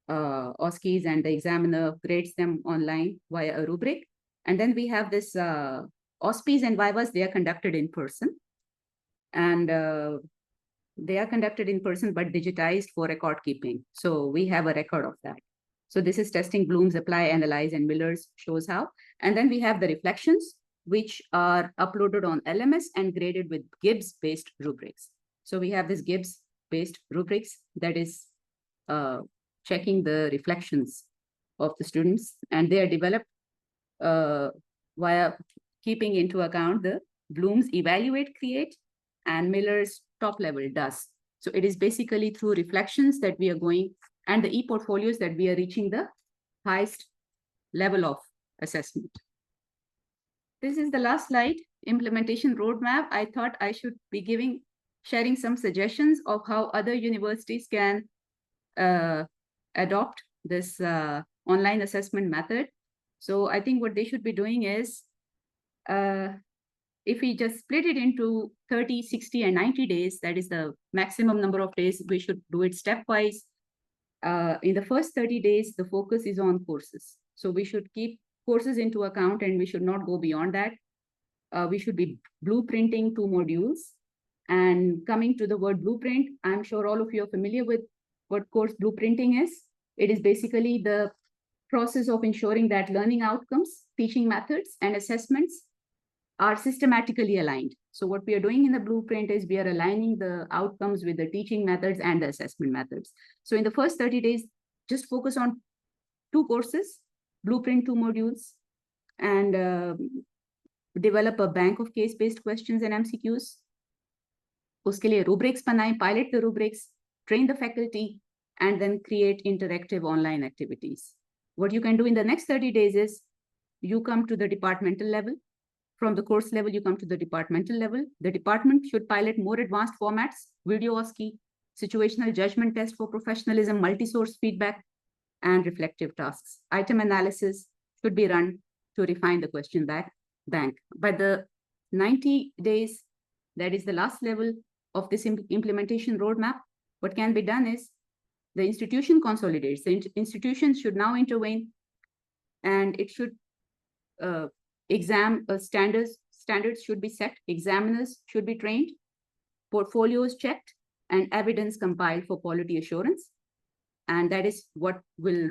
S3: OSCEs and the examiner grades them online via a rubric. And then we have this OSPs and Vivas, they are conducted in person. And they are conducted in person, but digitized for record keeping. So we have a record of that. So this is testing Bloom's apply, analyze, and Miller's shows how. And then we have the reflections, which are uploaded on LMS and graded with Gibbs-based rubrics. So we have this Gibbs-based rubrics that is checking the reflections of the students, and they are developed via keeping into account the Bloom's evaluate, create, and Miller's top level does. So it is basically through reflections that we are going, and the e-portfolios, that we are reaching the highest level of assessment. This is the last slide, implementation roadmap. I thought I should be sharing some suggestions of how other universities can adopt this online assessment method. So I think what they should be doing is, if we just split it into 30, 60, and 90 days, that is the maximum number of days, we should do it stepwise. In the first 30 days, the focus is on courses. So we should keep courses into account, and we should not go beyond that. We should be blueprinting 2 modules. And coming to the word blueprint, I'm sure all of you are familiar with what course blueprinting is. It is basically the process of ensuring that learning outcomes, teaching methods, and assessments are systematically aligned. So what we are doing in the blueprint is we are aligning the outcomes with the teaching methods and the assessment methods. So in the first 30 days, just focus on 2 courses, blueprint 2 modules, and develop a bank of case-based questions and MCQs. उसके लिए rubrics बनाएं, pilot the rubrics, train the faculty, and then create interactive online activities. What you can do in the next 30 days is you come to the departmental level. From the course level, you come to the departmental level. The department should pilot more advanced formats, video OSCE, situational judgment test for professionalism, multi-source feedback, and reflective tasks. Item analysis should be run to refine the question bank. By the 90 days, that is the last level of this implementation roadmap, what can be done is the institution consolidates. The institutions should now intervene, and it should standards should be set, examiners should be trained, portfolios checked, and evidence compiled for quality assurance. And that is what will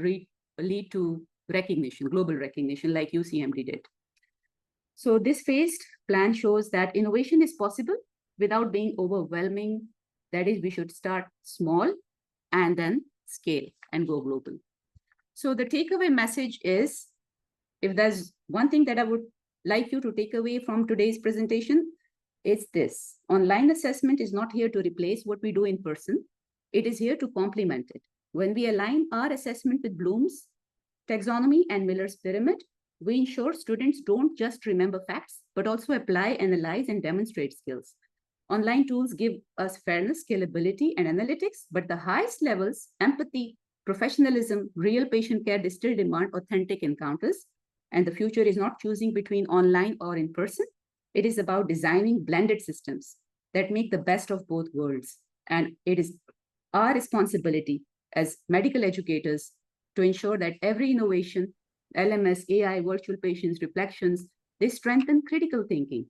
S3: lead to recognition, global recognition, like UCMD did. So this phased plan shows that innovation is possible without being overwhelming. That is, we should start small and then scale and go global. So the takeaway message is, if there's one thing that I would like you to take away from today's presentation, it's this: online assessment is not here to replace what we do in person. It is here to complement it. When we align our assessment with Bloom's taxonomy and Miller's pyramid, we ensure students don't just remember facts, but also apply, analyze, and demonstrate skills. Online tools give us fairness, scalability, and analytics, but the highest levels, empathy, professionalism, real patient care, they still demand authentic encounters. And the future is not choosing between online or in person. It is about designing blended systems that make the best of both worlds. And it is our responsibility as medical educators to ensure that every innovation, LMS, AI, virtual patients, reflections, they strengthen critical thinking,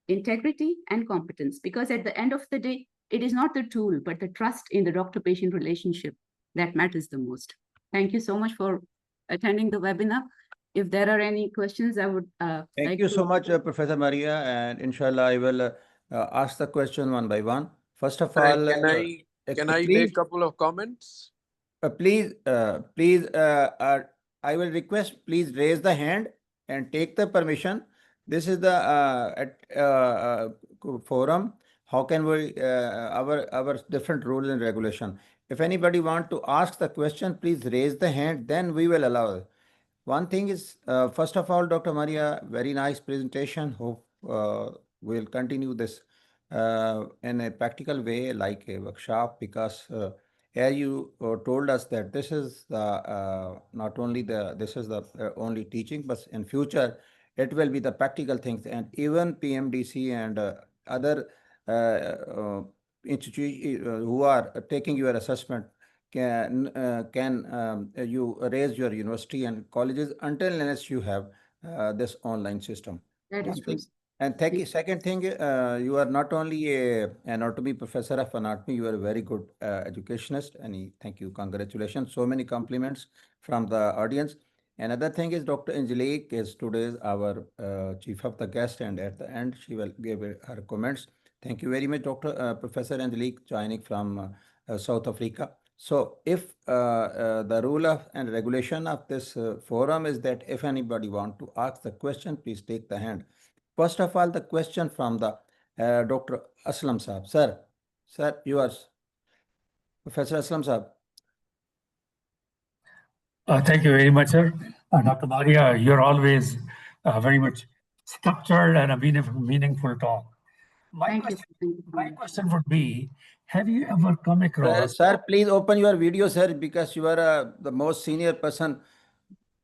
S3: integrity, and competence. Because at the end of the day, it is not the tool, but the trust in the doctor-patient relationship that matters the most. Thank you so much for attending the webinar. If there are any questions, I would
S1: Thank you so much, Professor Mariyah, and inshallah, I will ask the question one by one. First of all,
S6: Can I
S1: please,
S6: make a couple of comments?
S1: please, I will request, please raise the hand and take the permission. This is the forum. How can we, our different rules and regulation. If anybody want to ask the question, please raise the hand, then we will allow. One thing is, first of all, Dr. Maria, very nice presentation. Hope we'll continue this in a practical way, like a workshop, because as you told us that this is the not only this is the only teaching, but in future it will be the practical things, and even PMDC and other institute who are taking your assessment can you raise your university and colleges until unless you have this online system.
S3: That is
S1: One
S3: true.
S1: thing. And thank you. Second thing, you are not only a anatomy professor of anatomy, you are a very good educationist. And thank you, congratulations. So many compliments from the audience. Another thing is Dr. Angelique is today's our chief of the guest, and at the end she will give her comments. Thank you very much, Dr. Professor Angelique, joining from South Africa. So if the rule of and regulation of this forum is that if anybody want to ask the question, please take the hand. First of all, the question from the Dr. Aslam Saab. Sir, yours. Professor Aslam Saab.
S7: Thank you very much, sir. Dr. Mariyah, you're always very much structured and a meaningful talk. My question would be, have you ever come across...
S1: Sir, please open your video, sir, because you are the most senior person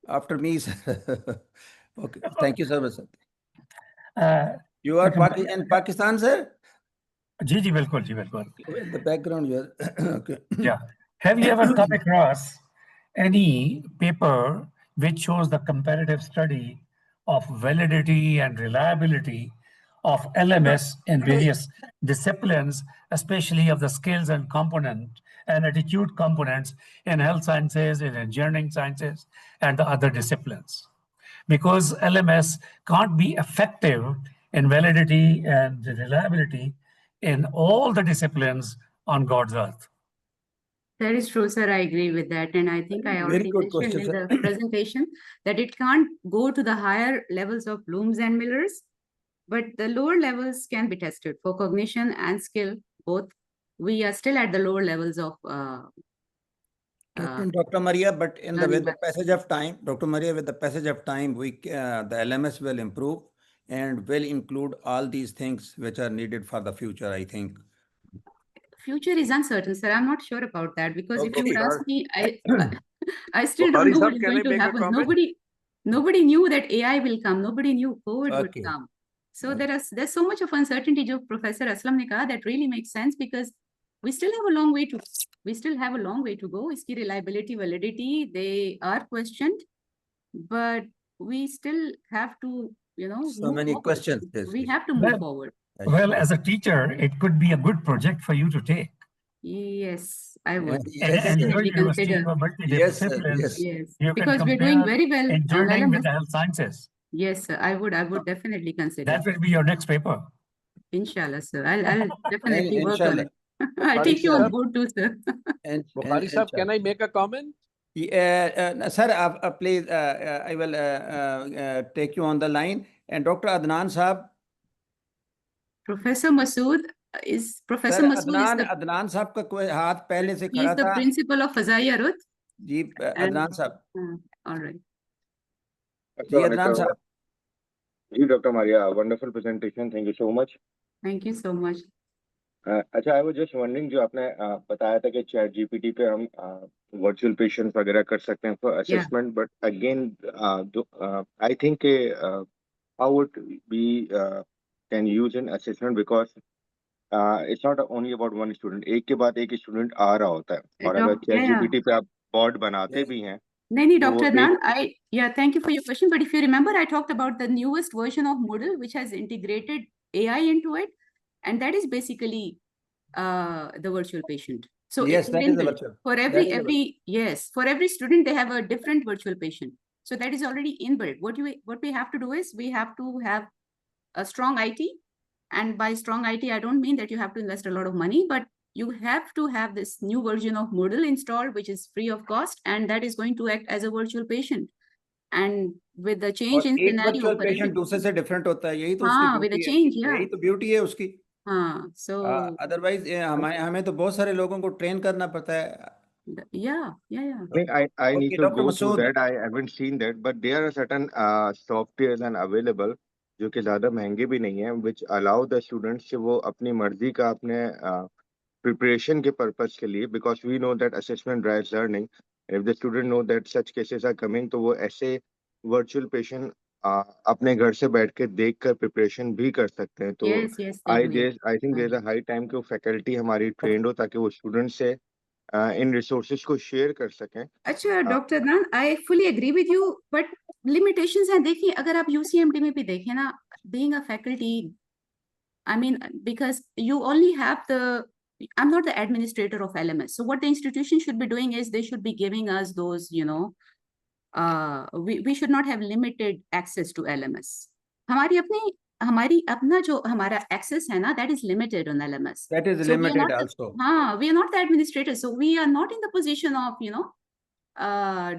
S1: after me, sir. Okay, thank you so much, sir. You are in Pakistan, sir?
S7: Ji, bilkul.
S1: In the background, you are. Okay.
S7: Yeah. Have you ever come across any paper which shows the comparative study of validity and reliability of LMS in various disciplines, especially of the skills and component and attitude components in health sciences, in engineering sciences, and the other disciplines? Because LMS can't be effective in validity and reliability in all the disciplines on God's earth.
S3: That is true, sir. I agree with that. And I think I already mentioned
S1: question,
S3: in
S1: sir.
S3: the presentation that it can't go to the higher levels of Blooms and Millers, but the lower levels can be tested for cognition and skill, both. We are still at the lower levels of
S1: Dr. Mariyah, but with the
S3: methods.
S1: passage of time, Dr. Mariyah, with the passage of time, the LMS will improve and will include all these things which are needed for the future, I think.
S3: Future is uncertain, sir. I'm not sure about that because if you would
S6: Okay.
S3: ask me, I still don't know what is going to happen. Nobody knew that AI will come. Nobody knew COVID would come. So there's so much of uncertainty, जो Professor Aslam ने कहा, that really makes sense because we still have a long way to go. इसकी reliability, validity, they are questioned, but we still have to,
S1: So many questions.
S3: We have to move forward.
S7: Well, as a teacher, it could be a good project for you to take.
S3: Yes, I would
S7: And your
S3: definitely
S7: university
S3: consider.
S7: Yes,
S3: Because we're doing very well on
S7: engineering with
S3: LMS.
S7: health sciences.
S3: Yes, sir, I would definitely consider.
S7: That will be your next paper.
S3: Inshallah, sir. I'll definitely work on it. I'll
S6: Bukhari
S3: take you on
S6: sir.
S3: board too, sir.
S6: Bukhari sir, can I make a comment?
S1: Sir, please, I will take you on the line. And Dr. Adnan Saab.
S3: Professor Masood is Professor
S1: Sir,
S3: Masood is the
S1: Adnan Saab का कोई हाथ पहले से
S3: he
S1: खड़ा
S3: is the
S1: था.
S3: principal of Fazaiya Ruth.
S1: Ji, Adnan Saab.
S3: All right.
S1: Ji, Adnan Saab.
S5: Ji, Dr. Mariyah, wonderful presentation. Thank you so much.
S3: Thank you so much.
S5: अच्छा, I was just wondering, जो आपने बताया था कि chat GPT पे हम virtual patient वगैरह कर सकते हैं for assessment, but again I think how would we can use an assessment because it's not only about one student. एक के बाद एक स्टूडेंट आ रहा होता है और अगर चैट जीपीटी पे आप बॉट बनाते भी हैं.
S3: No, Dr. Adnan, thank you for your question. But if you remember, I talked about the newest version of Moodle, which has integrated AI into it. And that is basically the virtual patient. So
S1: yes, that is the virtual.
S3: For every student, they have a different virtual patient. So that is already inbuilt. What we have to do is we have to have a strong IT. And by strong IT, I don't mean that you have to invest a lot of money, but you have to have this new version of Moodle installed, which is free of cost, and that is going to act as a virtual patient. And with the change in scenario,
S1: virtual patient दूसरे से different होता है, यही तो उसकी
S3: with the change,
S1: यही तो beauty है उसकी.
S3: So
S1: otherwise हमें तो बहुत सारे लोगों को train करना पड़ता है.
S5: I need to go through that. I haven't seen that, but there are certain softwares and available जो कि ज़्यादा महंगे भी नहीं हैं, which allow the students कि वो अपनी मर्जी का अपने preparation के purpose के लिए, because we know that assessment drives learning. If the student know that such cases are coming, तो वो ऐसे virtual patient अपने घर से बैठ के देख कर preparation भी कर सकते हैं. तो I think there's a high time कि वो faculty हमारी trained हो ताकि वो students से इन resources को share कर सकें.
S3: अच्छा, Dr. Adnan, I fully agree with you, but limitations हैं. देखिए, अगर आप UCMD में भी देखें ना, being a faculty, I mean, because you only have I'm not the administrator of LMS. So what the institution should be doing is they should be giving us those, we should not have limited access to LMS. हमारी अपनी हमारी अपना जो हमारा access है ना, that is limited on LMS.
S1: That is
S3: So we are
S1: limited
S3: not
S1: also.
S3: we are not the administrators, so we are not in the position of,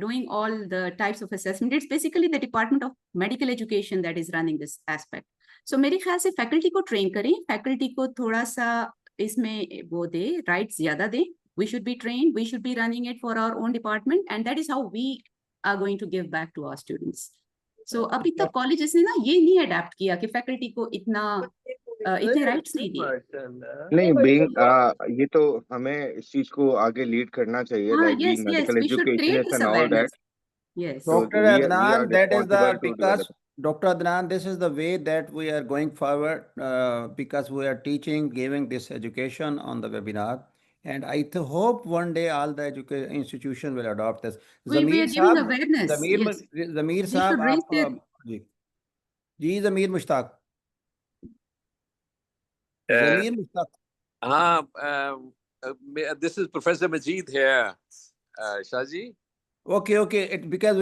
S3: doing all the types of assessment. It's basically the Department of Medical Education that is running this aspect. So मेरे ख्याल से faculty को train करें, faculty को थोड़ा सा इसमें वो दे, rights ज़्यादा दे. We should be trained, we should be running it for our own department, and that is how we are going to give back to our students. So अभी तक colleges ने ना ये नहीं adapt किया कि faculty को इतने rights नहीं दिए.
S5: नहीं being ये तो हमें इस चीज को आगे लीड करना चाहिए, like being
S3: Yes,
S5: medical
S3: we should create
S5: educationists
S3: this
S5: and all that.
S3: awareness. Yes.
S5: So
S1: Dr.
S5: we are
S1: Adnan, that is the,
S5: responsible to
S1: because
S5: develop.
S1: Dr. Adnan, this is the way that we are going forward because we are teaching, giving this education on the webinar. And I hope one day all the education institutions will adopt this.
S3: We are
S1: Zamir
S3: giving
S1: Saab,
S3: awareness. Yes.
S1: Zamir
S3: They
S1: Saab,
S3: should raise their...
S1: ji Zamir Mushtaq. Zamir Mushtaq.
S6: This is Professor Majid here, Shaji.
S1: Okay. Because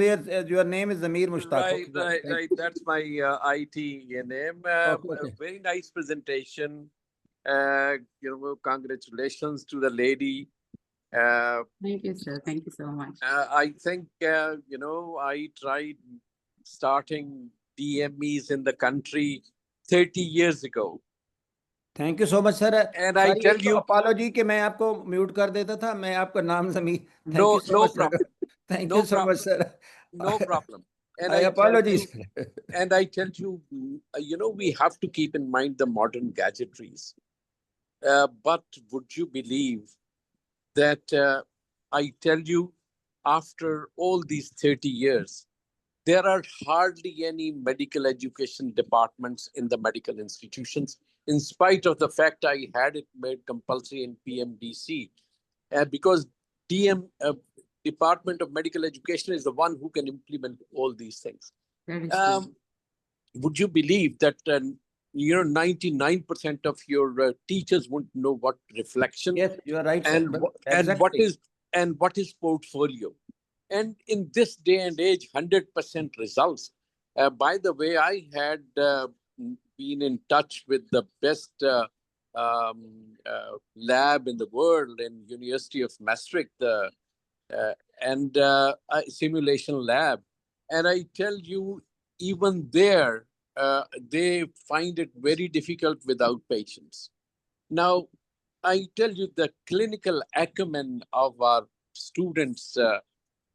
S1: your name is Zamir Mushtaq.
S6: Right. That's my IT name.
S1: Okay.
S6: Very nice presentation. Congratulations to the lady.
S3: Thank you, sir. Thank you so much.
S6: I think, I tried starting DMEs in the country 30 years ago.
S1: Thank you so much, sir.
S6: And I tell you,
S1: apology कि मैं आपको mute कर देता था. मैं आपका नाम ज़मीर.
S6: No problem.
S1: Thank you so much, sir.
S6: No problem. And
S1: I apologize.
S6: And I tell you, we have to keep in mind the modern gadgetries. But would you believe that I tell you, after all these 30 years, there are hardly any medical education departments in the medical institutions, in spite of the fact I had it made compulsory in PMDC, because Department of Medical Education is the one who can implement all these things.
S3: That is true.
S6: Would you believe that 99% of your teachers won't know what reflection?
S1: Yes, you are right.
S6: And what is portfolio? And in this day and age, 100% results. By the way, I had been in touch with the best lab in the world in University of Maastricht, and a simulation lab. And I tell you, even there, they find it very difficult without patients. Now, I tell you, the clinical acumen of our students,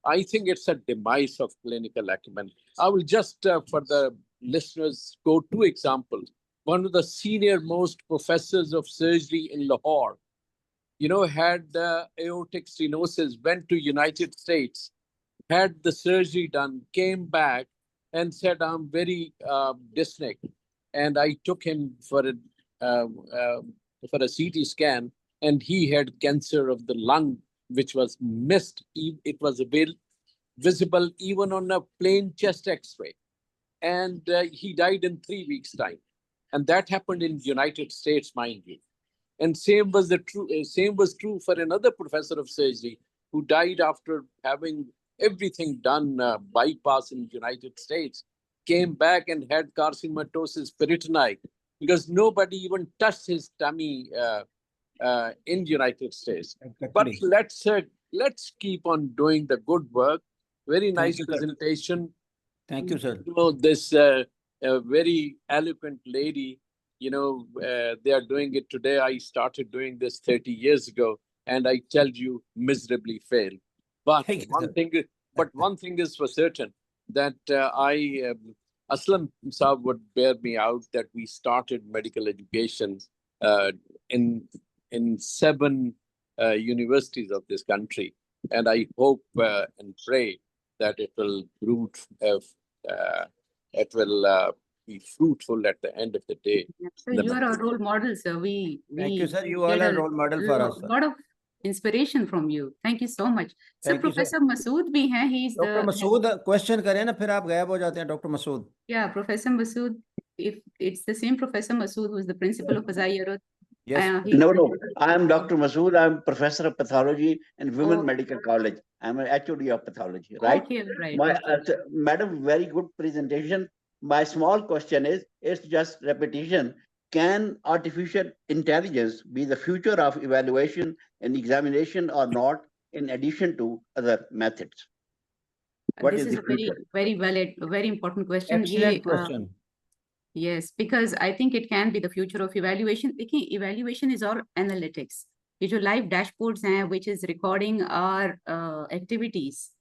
S6: I think it's a demise of clinical acumen. I will just, for the listeners, quote two examples. One of the senior most professors of surgery in Lahore, had aortic stenosis, went to United States, had the surgery done, came back and said, I'm very dyspneic. And I took him for a CT scan, and he had cancer of the lung, which was missed. It was visible even on a plain chest X-ray. And he died in 3 weeks' time. And that happened in the United States, mind you. And same was true for another professor of surgery who died after having everything done, bypass in the United States, came back and had carcinomatosis peritoni because nobody even touched his tummy in the United States. But let's keep on doing the good work. Very nice presentation.
S1: Thank you, sir.
S6: This very eloquent lady, they are doing it today. I started doing this 30 years ago, and I tell you, miserably failed. But one thing is for certain, that Aslam Saab would bear me out, that we started medical education in 7 universities of this country. And I hope and pray that it will be fruitful at the end of the day.
S3: So you are a role model, sir.
S1: Thank you, sir. You all are role model for us.
S3: A lot of inspiration from you. Thank you so much.
S1: Thank
S3: Sir, Professor Masood bhi hai. He's
S1: Dr. Masood, question करें ना, फिर आप गायब हो जाते हैं, Dr. Masood.
S3: Yeah, Professor Masood. If it's the same Professor Masood who's the principal of Azayarut.
S1: Yes.
S8: No. I am Dr. Masood. I'm professor of pathology in Women Medical College. I'm an HOD of pathology, right?
S3: Okay, right.
S8: Madam, very good presentation. My small question is, it's just repetition. Can artificial intelligence be the future of evaluation and examination or not, in addition to other methods? What
S3: This
S8: is
S3: is
S8: the
S3: a very,
S8: future?
S3: very valid, very important question.
S1: Excellent question.
S3: Yes, because I think it can be the future of evaluation. देखिए, evaluation is all analytics. ये जो live dashboards हैं, which is recording our activities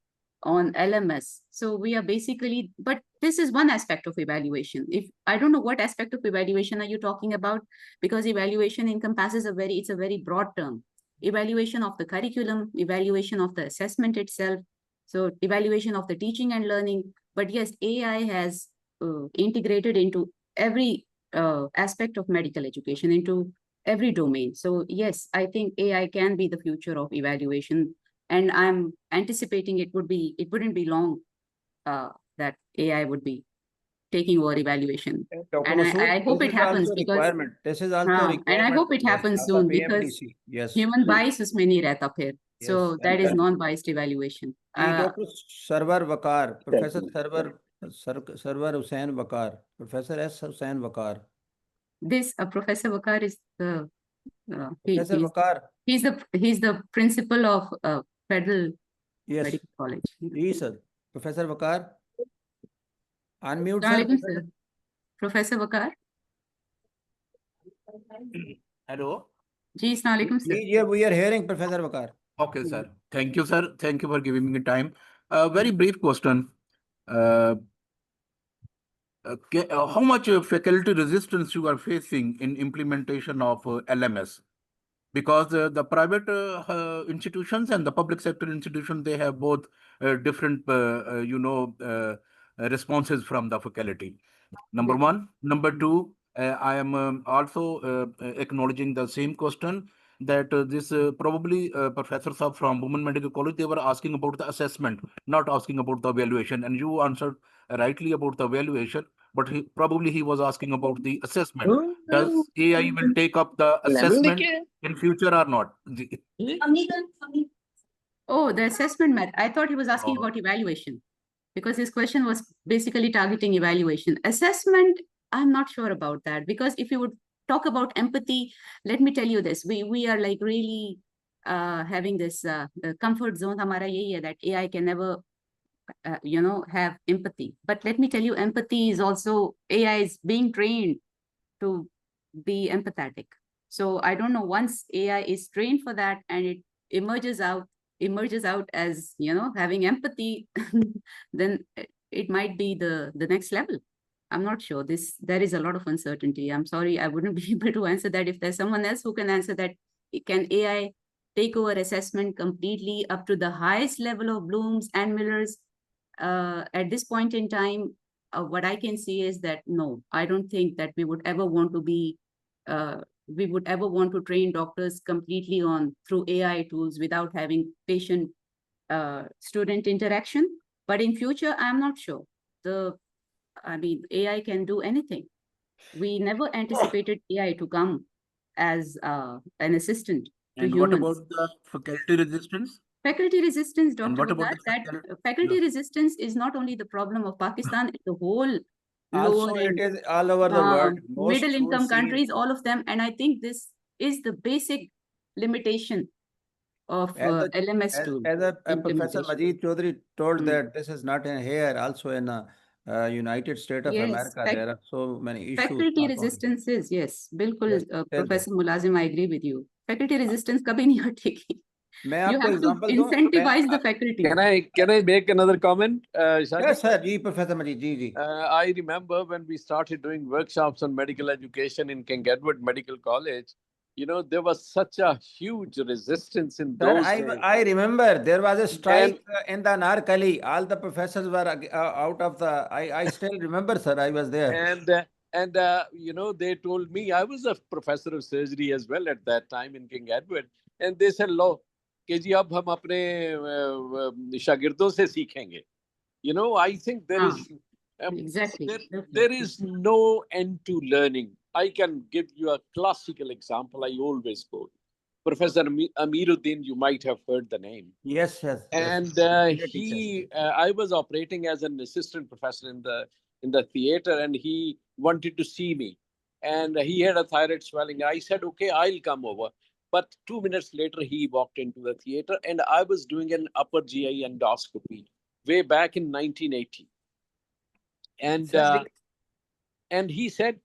S3: on LMS. So we are basically, but this is one aspect of evaluation. If I don't know what aspect of evaluation are you talking about, because evaluation encompasses it's a very broad term. Evaluation of the curriculum, evaluation of the assessment itself, so evaluation of the teaching and learning. But yes, AI has integrated into every aspect of medical education, into every domain. So yes, I think AI can be the future of evaluation, and I'm anticipating it wouldn't be long that AI would be taking over evaluation.
S1: Dr.
S3: And
S1: Masood,
S3: I hope
S1: this
S3: it
S1: is
S3: happens
S1: also
S3: because
S1: requirement. This is also
S3: and I
S1: requirement.
S3: hope it
S1: Yes,
S3: happens
S1: आपका
S3: soon because
S1: PMDC. Yes.
S3: human bias उसमें नहीं रहता फिर.
S1: Yes.
S3: So that is non-biased evaluation.
S1: Dr. Sarwar Wakar, Professor Sarwar Hussain Wakar, Professor S. Hussain Wakar.
S3: This Professor Wakar is the
S1: Professor Wakar.
S3: he's the principal of Federal
S1: Yes.
S3: Medical College.
S1: Yes, sir. Professor Wakar. Unmute,
S3: Assalamualaikum,
S1: sir.
S3: sir. Professor Wakar.
S9: Hello.
S3: Ji, assalamualaikum, sir.
S1: Yeah, we are hearing Professor Wakar.
S9: Okay, sir. Thank you, sir. Thank you for giving me time. Very brief question. How much faculty resistance you are facing in implementation of LMS? Because the private institutions and the public sector institutions, they have both different, responses from the faculty. Number one. Number two, I am also acknowledging the same question that this probably professors are from Women Medical College, they were asking about the assessment, not asking about the evaluation. And you answered rightly about the evaluation, but probably he was asking about the assessment. Does AI will take up the assessment in future or not?
S3: Oh, the assessment method. I thought he was asking about evaluation, because his question was basically targeting evaluation. Assessment, I'm not sure about that, because if you would talk about empathy, let me tell you this, we are like really having this comfort zone हमारा यही है that AI can never have empathy. But let me tell you, empathy is also, AI is being trained to be empathetic. So I don't know, once AI is trained for that and it emerges out as, having empathy, then it might be the next level. I'm not sure. There is a lot of uncertainty. I'm sorry, I wouldn't be able to answer that. If there's someone else who can answer that, can AI take over assessment completely up to the highest level of Bloom's and Miller's? At this point in time, what I can see is that no, I don't think that we would ever want to train doctors completely through AI tools without having patient student interaction. But in future, I'm not sure. AI can do anything. We never anticipated AI to come as an assistant to
S9: And
S3: humans.
S9: what about the faculty resistance?
S3: Faculty resistance, Dr.
S9: And what about
S3: Wakar,
S9: the
S3: faculty resistance is not only the problem of Pakistan, it's the whole
S1: Also,
S3: lower
S1: it
S3: and
S1: is all over the world. Most
S3: middle income
S1: schools see-
S3: countries, all of them. And I think this is the basic limitation of LMS tool.
S1: As Professor
S3: implementation.
S1: Majid Chaudhary told that this is not in here, also in United States of
S3: Yes,
S1: America, there are so many issues.
S3: Faculty
S1: not only-
S3: resistance is, yes, बिल्कुल,
S1: Yes, tell
S3: Professor Mulazim, I agree with you. Faculty resistance कभी नहीं हटेगी.
S1: मैं
S3: You
S1: आपको
S3: have to
S1: example दूं?
S3: incentivize the faculty.
S6: Can I make another comment? Shahid?
S1: Yes, sir. Ji, Professor Majid, ji.
S6: I remember when we started doing workshops on medical education in King Edward Medical College, there was such a huge resistance in
S1: Sir,
S6: those days.
S1: I remember there was a strike in the Narkali. All the professors were out of the. I still remember, sir. I was there.
S6: And they told me, I was a professor of surgery as well at that time in King Edward, and they said, "Lo, कि जी अब हम अपने शागिर्दों से सीखेंगे." I think there is
S3: exactly.
S6: there is no end to learning. I can give you a classical example I always quote. Professor Amiruddin, you might have heard the name.
S1: Yes, yes.
S6: And I was operating as an assistant professor in the in the theater, and he wanted to see me. And he had a thyroid swelling. I said, okay, I'll come over. But 2 minutes later, he walked into the theater, and I was doing an upper GI endoscopy way back in 1980. And and he said,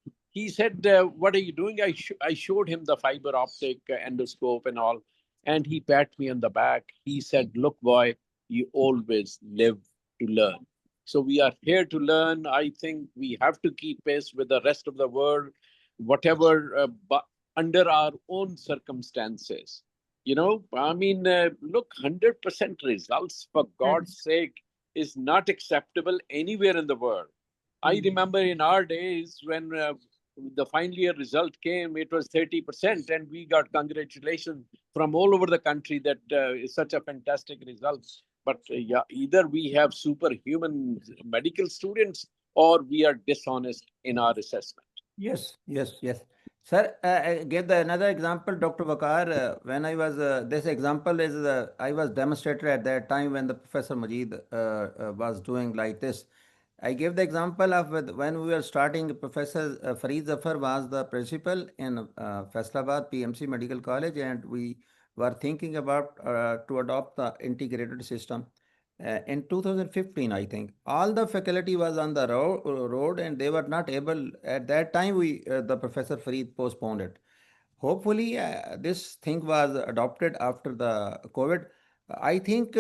S6: what are you doing? I showed him the fiber optic endoscope and all, and he patted me on the back. He said, look, boy, you always live to learn. So we are here to learn. I think we have to keep pace with the rest of the world, whatever, but under our own circumstances. I mean, look, 100% results, for God's sake, is not acceptable anywhere in the world. I remember in our days when the final year result came, it was 30%, and we got congratulations from all over the country that is such a fantastic result. But yeah, either we have superhuman medical students or we are dishonest in our assessment.
S1: Yes, yes, yes. Sir, I gave another example, Dr. Wakar. When I was, this example is, I was demonstrator at that time when the Professor Majid was doing like this. I gave the example of when we were starting, Professor Fareed Zafar was the principal in Faisalabad PMC Medical College, and we were thinking about to adopt the integrated system. In 2015, I think all the faculty was on the road, and they were not able at that time. The Professor Fareed postponed it. Hopefully, this thing was adopted after the COVID. I think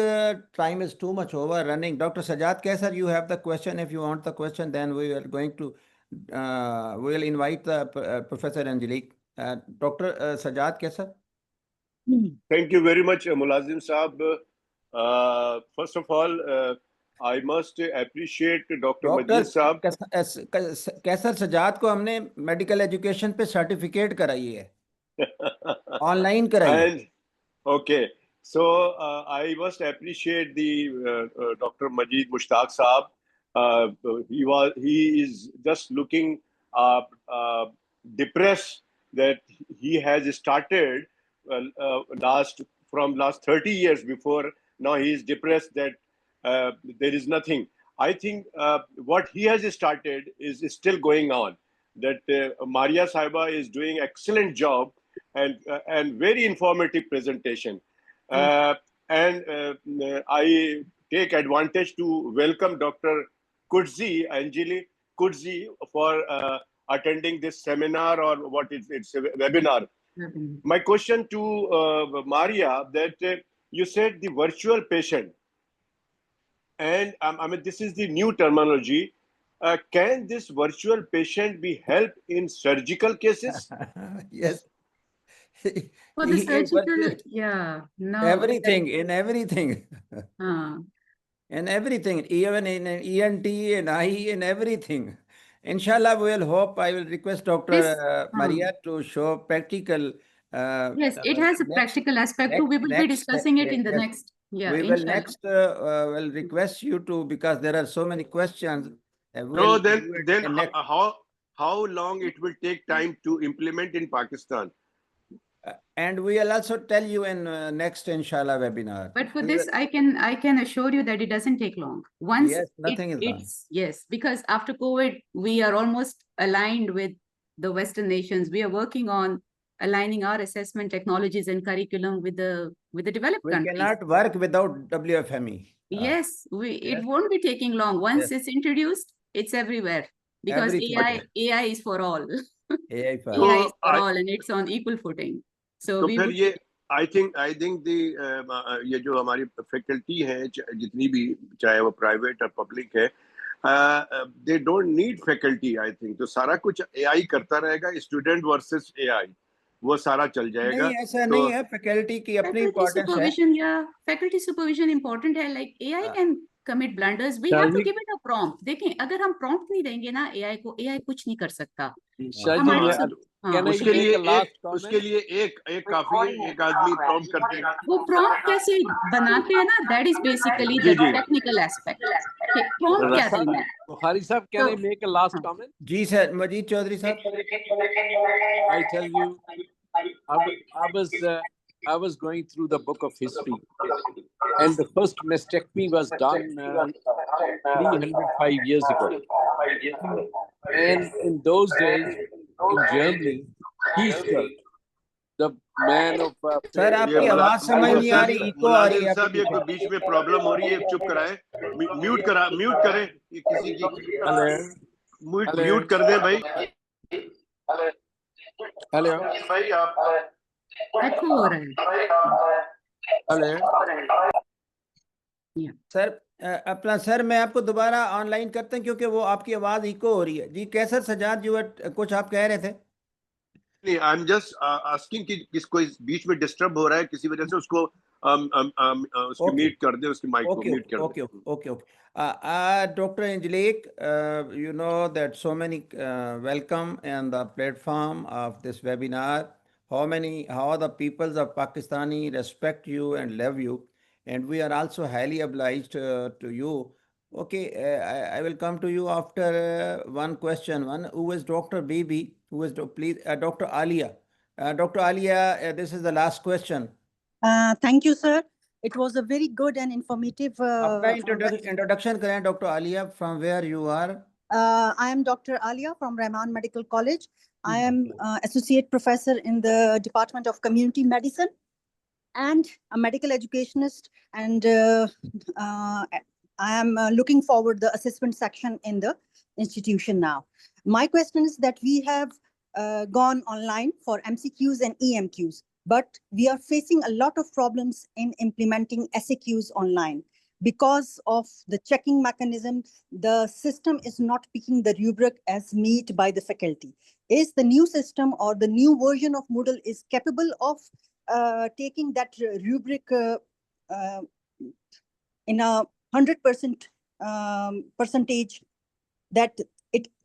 S1: time is too much overrunning. Dr. Sajad Kaisar, you have the question. If you want the question, then we are going to we will invite the Professor Angelique. Dr. Sajad Kaisar.
S10: Thank you very much, Mulazim Saab. First of all, I must appreciate Dr. Majid Saab.
S1: कैसर सजाद को हमने medical education पे certificate कराई है, online कराई है.
S10: And okay, so I must appreciate the Dr. Majid Mushtaq Saab. He is just looking depressed that he has started from last 30 years before. Now he is depressed that there is nothing. I think what he has started is still going on. That Mariyah Sahiba is doing excellent job and very informative presentation. And I take advantage to welcome Dr. Kudzi, Anjali Kudzi, for attending this seminar, or what it's a webinar. My question to Mariyah, that you said the virtual patient, and I mean, this is the new terminology. Can this virtual patient be helped in surgical cases?
S1: Yes.
S3: For the surgical, yeah, no.
S1: Everything, in everything. In everything, even in ENT and IE and everything. Inshallah, we will hope. I will request Dr. Mariyah to show practical.
S3: Yes, it has a practical aspect too. We will be discussing it in the next. Yeah,
S1: we will next will request you to, because there are so many questions.
S10: So then how long it will take time to implement in Pakistan?
S1: And we will also tell you in next inshallah webinar.
S3: But for this, I can assure you that it doesn't take long. Once
S1: yes, nothing is done.
S3: Yes, because after COVID, we are almost aligned with the Western nations. We are working on aligning our assessment technologies and curriculum with the developed countries.
S1: We cannot work without WFME.
S3: Yes, it won't be taking long. Once it's introduced, it's everywhere, because AI is for all. AI is for all, and it's on equal footing. So
S10: फिर ये I think the ये जो हमारी faculty है, जितनी भी, चाहे वो private or public है, they don't need faculty. I think तो सारा कुछ AI करता रहेगा, student versus AI, वो सारा चल जाएगा.
S1: नहीं, ऐसा नहीं है. Faculty की अपनी importance है.
S3: Faculty supervision important है. Like AI can commit blunders. We have to give it a prompt. देखें, अगर हम prompt नहीं देंगे ना AI को, AI कुछ नहीं कर सकता.
S10: उसके लिए एक काफी है, एक आदमी prompt कर देगा.
S3: वो prompt कैसे बनाते हैं ना? That is basically the technical aspect. Prompt क्या देना है?
S6: Hari sahab, can I make a last comment?
S1: जी sir, Majid Chaudhary sahab.
S6: I tell you, I was going through the book of history, and the first mastectomy was done 305 years ago. And in those days, in Germany, he skirt, the man of
S1: sir
S10: ये
S1: आपकी आवाज समझ
S10: मुलाजिम
S1: नहीं आ
S10: साहब
S1: रही, eco आ रही
S10: मुलाजिम
S1: है आपके
S10: साहब ये
S1: पीछे।
S10: बीच में प्रॉब्लम हो रही है, चुप कराएं, म्यूट करें, ये किसी की
S6: hello,
S10: म्यूट कर दें भाई।
S6: hello,
S3: Echo हो रहा है।
S6: hello.
S1: सर अपना सर मैं आपको दोबारा ऑनलाइन करते हैं क्योंकि वो आपकी आवाज इको हो रही है। जी कैसर सजाद जो कुछ आप कह रहे थे?
S10: नहीं, आई एम जस्ट आस्किंग कि किसको इस बीच में डिस्टर्ब हो रहा है किसी वजह से, उसको उसकी
S1: Okay.
S10: म्यूट कर दे, उसकी माइक को
S1: Okay,
S10: म्यूट कर
S1: okay,
S10: they.
S1: okay, okay. Dr. Angelique, you know that so many welcome on the platform of this webinar. How the peoples of Pakistani respect you and love you, and we are also highly obliged to you. Okay, I will come to you after one question. One who is Dr. Bibi, who is please Dr. Alia. Dr. Alia, this is the last question.
S11: Thank you, sir. It was a very good and informative.
S1: अपना introduction करें Dr. Alia, from where you are?
S11: I am Dr. Alia from Rahman Medical College. I am associate professor in the Department of Community Medicine and a medical educationist. And I am looking forward the assessment section in the institution now. My question is that we have gone online for MCQs and EMQs, but we are facing a lot of problems in implementing SAQs online. Because of the checking mechanism, the system is not picking the rubric as meet by the faculty. Is the new system or the new version of Moodle is capable of taking that rubric in a 100% percentage that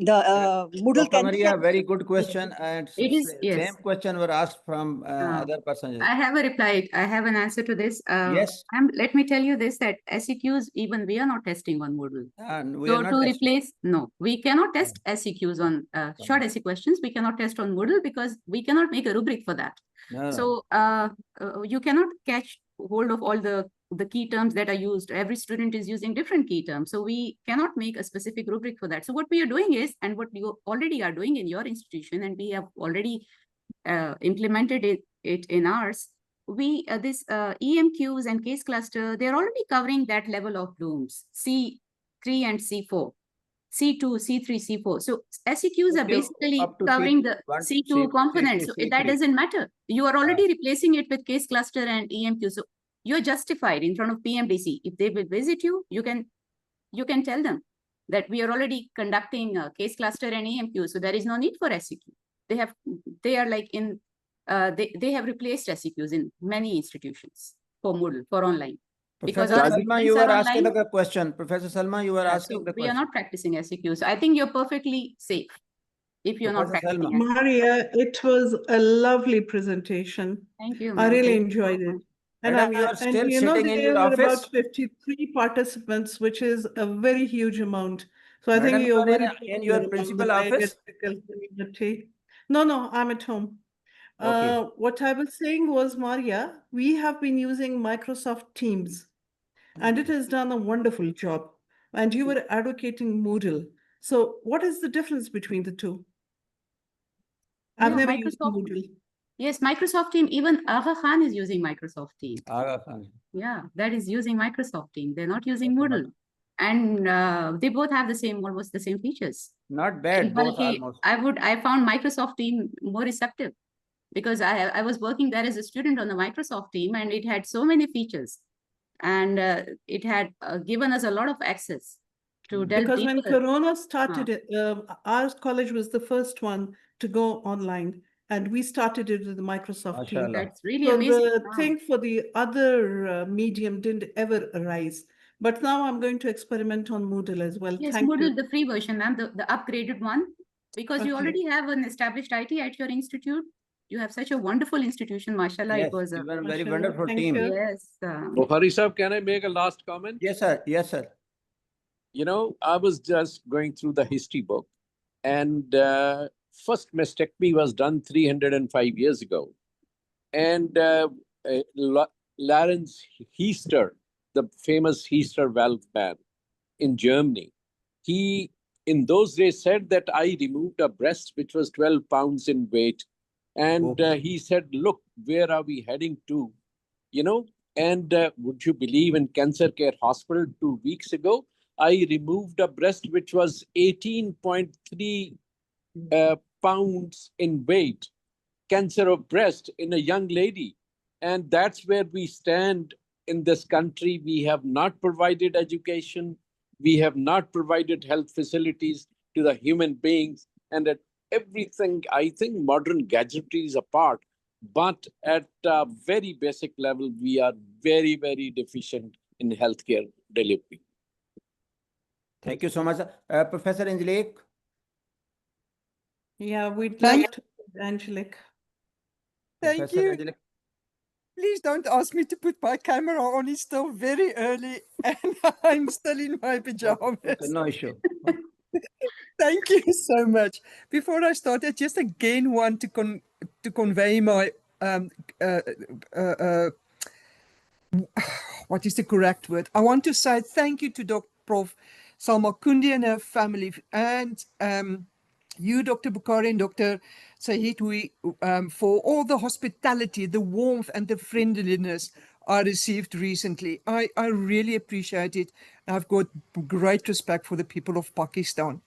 S11: Moodle
S1: Dr.
S11: can
S1: Mariyah,
S11: check?
S1: very good question, and
S3: It is, yes.
S1: same question were asked from other persons.
S3: I have a reply. I have an answer to this.
S1: Yes.
S3: Let me tell you this, that SEQs, even we are not testing on Moodle.
S1: We
S3: So
S1: are not
S3: to
S1: testing.
S3: replace, no, we cannot test SEQs on short essay questions. We cannot test on Moodle because we cannot make a rubric for that.
S1: No,
S3: So you cannot catch hold of all the key terms that are used. Every student is using different key terms. So we cannot make a specific rubric for that. So what we are doing is, and what you already are doing in your institution, and we have already implemented it in ours, we this EMQs and case cluster, they're already covering that level of blooms, C3 and C4. C2, C3, C4. So SEQs are basically covering the C2 components. So that doesn't matter. You are already replacing it with case cluster and EMQ. So you're justified in front of PMDC. If they will visit you, you can tell them that we are already conducting a case cluster and EMQ. So there is no need for SEQ. They are like in, they have replaced SEQs in many institutions for Moodle, for online.
S1: Professor Salma, you were asking the question. Professor Salma, you were asking the question.
S3: We are not practicing SEQs. I think you're perfectly safe if you're not practicing.
S4: Mariyah, it was a lovely presentation.
S3: Thank you.
S4: I really enjoyed it. And
S1: Madam, you are still sitting in
S4: there
S1: your
S4: were about
S1: office?
S4: 53 participants, which is a very huge amount. So I
S1: Madam,
S4: think you're
S1: you are
S4: very
S1: in your
S4: popular among
S1: principal
S4: the
S1: office?
S4: biomedical community. No, I'm at home.
S1: Okay.
S4: What I was saying was, Mariyah, we have been using Microsoft Teams, and it has done a wonderful job. And you were advocating Moodle. So what is the difference between the two? I've never used Moodle.
S3: Yes, Microsoft Team. Even Aga Khan is using Microsoft Team.
S1: Aga Khan.
S3: Yeah, that is using Microsoft Team. They're not using Moodle. And they both have almost the same features.
S1: Not bad, both almost.
S3: I found Microsoft Team more receptive because I was working there as a student on the Microsoft Team, and it had so many features, and it had given us a lot of access to delve
S4: because
S3: deeper.
S4: when Corona started, our college was the first one to go online, and we started it with the Microsoft Team.
S3: That's really
S4: so
S3: amazing.
S4: The thing for the other medium didn't ever arise. But now I'm going to experiment on Moodle as well.
S3: Yes,
S4: Thank
S3: Moodle,
S4: you.
S3: the free version, ma'am, the upgraded one, because you already have an established IT at your institute. You have such a wonderful institution, mashallah.
S1: Yes,
S3: It was
S1: a very wonderful
S4: Thank
S1: team.
S4: you.
S3: Yes.
S6: Bukhari Sahib, can I make a last comment?
S1: Yes, sir. Yes, sir.
S6: You know, I was just going through the history book, and first mastectomy was done 305 years ago. And Lawrence Heister, the famous Heister valve ban in Germany. He, in those days, said that I removed a breast which was 12 pounds in weight. And he said, look, where are we heading to? You know, and would you believe in Cancer Care Hospital 2 weeks ago, I removed a breast which was 18.3 pounds in weight, cancer of breast in a young lady. And that's where we stand in this country. We have not provided education. We have not provided health facilities to the human beings. And at everything, I think modern gadgetry is apart. But at a very basic level, we are very, very deficient in healthcare delivery.
S1: Thank you so much. Professor Angelique?
S4: Yeah, we'd like to, Angelique.
S12: Thank
S1: Professor
S12: you.
S1: Angelique?
S12: Please don't ask me to put my camera on. It's still very early and I'm still in my pajamas.
S1: Okay, no issue.
S12: Thank you so much. Before I start, I just again want to convey my what is the correct word? I want to say thank you to Dr. Prof. Salma Kundi and her family, and you, Dr. Bukhari and Dr. Sahid, for all the hospitality, the warmth, and the friendliness I received recently. I really appreciate it. I've got great respect for the people of Pakistan.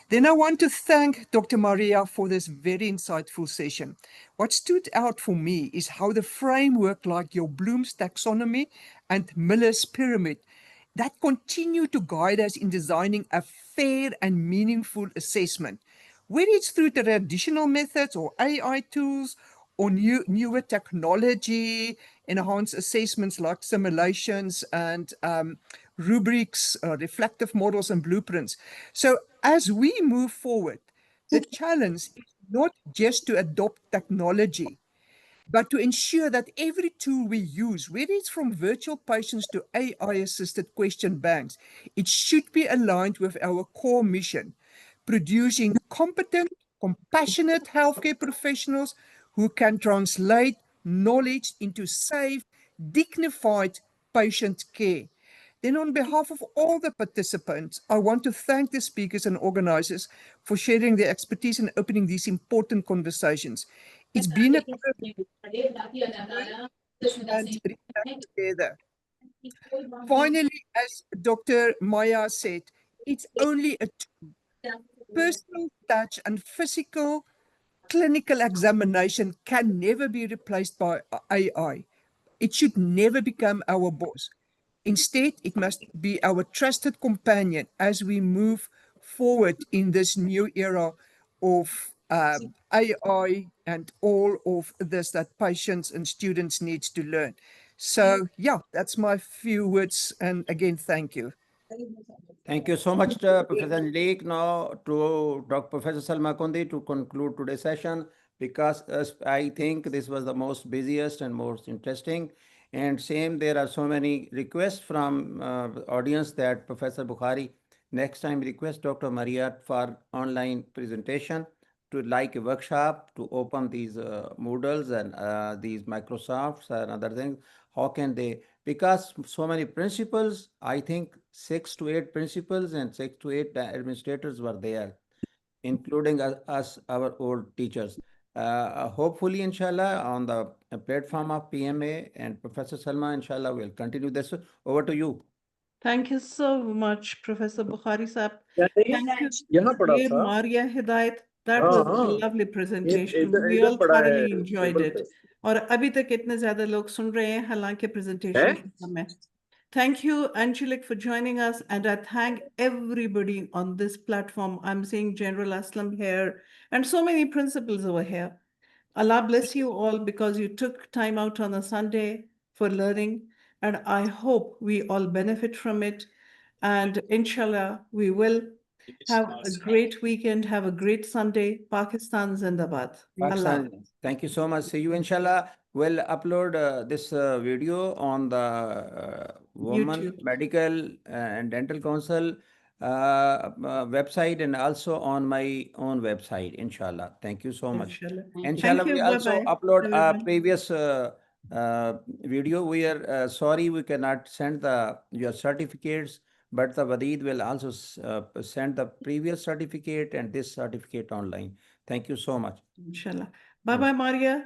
S12: Then I want to thank Dr. Mariyah for this very insightful session. What stood out for me is how the framework like your Bloom's taxonomy and Miller's pyramid that continue to guide us in designing a fair and meaningful assessment, whether it's through traditional methods or AI tools or newer technology, enhanced assessments like simulations and rubrics, reflective models and blueprints. So as we move forward, the challenge is not just to adopt technology, but to ensure that every tool we use, whether it's from virtual patients to AI-assisted question banks, it should be aligned with our core mission, producing competent, compassionate healthcare professionals who can translate knowledge into safe, dignified patient care. Then on behalf of all the participants, I want to thank the speakers and organizers for sharing their expertise and opening these important conversations. It's been a privilege and reflect together. Finally, as Dr. Maya said, it's only a tool. Personal touch and physical clinical examination can never be replaced by AI. It should never become our boss. Instead, it must be our trusted companion as we move forward in this new era of AI and all of this that patients and students need to learn. So, yeah, that's my few words. And again, thank you.
S1: Thank you so much, Professor Angelique. Now to Dr. Professor Salma Kundi to conclude today's session, because I think this was the most busiest and most interesting. And same, there are so many requests from audience that Professor Bukhari next time request Dr. Mariyah for online presentation to like a workshop to open these Moodles and these Microsofts and other things. How can they, because so many principals, I think 6 to 8 principals and 6 to 8 administrators were there, including us, our old teachers. Hopefully, inshallah, on the platform of PMA and Professor Salma, inshallah, we'll continue this. Over to you.
S4: Thank you so much, Professor Bukhari Saab.
S6: Yeah,
S4: Thank you,
S6: यहाँ पढ़ा
S4: dear
S6: था
S4: Mariyah Hidayat. That
S6: हाँ
S4: was a
S6: हाँ
S4: lovely
S6: ये
S4: presentation.
S6: इधर
S4: We
S6: इधर
S4: all
S6: पढ़ा है
S4: thoroughly enjoyed
S6: टेबल
S4: it.
S6: पे
S4: और अभी तक इतने ज़्यादा लोग सुन रहे हैं, हालांकि
S6: है
S4: presentation खत्म है. Thank you, Angelique, for joining us. And I thank everybody on this platform. I'm seeing General Aslam here and so many principals over here. Allah bless you all because you took time out on a Sunday for learning. And I hope we all benefit from it. And inshallah, we will have a great weekend. Have a great Sunday. Pakistan Zindabad. Allah.
S1: Pakistan, thank you so much. See you, inshallah. We'll upload this video on the Women
S4: YouTube.
S1: Medical and Dental Council website and also on my own website, inshallah. Thank you so much.
S4: Inshallah.
S1: Inshallah,
S4: Thank
S1: we
S4: you.
S1: also
S4: Bye-bye,
S1: upload
S4: everyone.
S1: previous video. We are sorry we cannot send your certificates, but the Wadeed will also send the previous certificate and this certificate online. Thank you so much.
S4: Inshallah. Bye bye, Mariyah.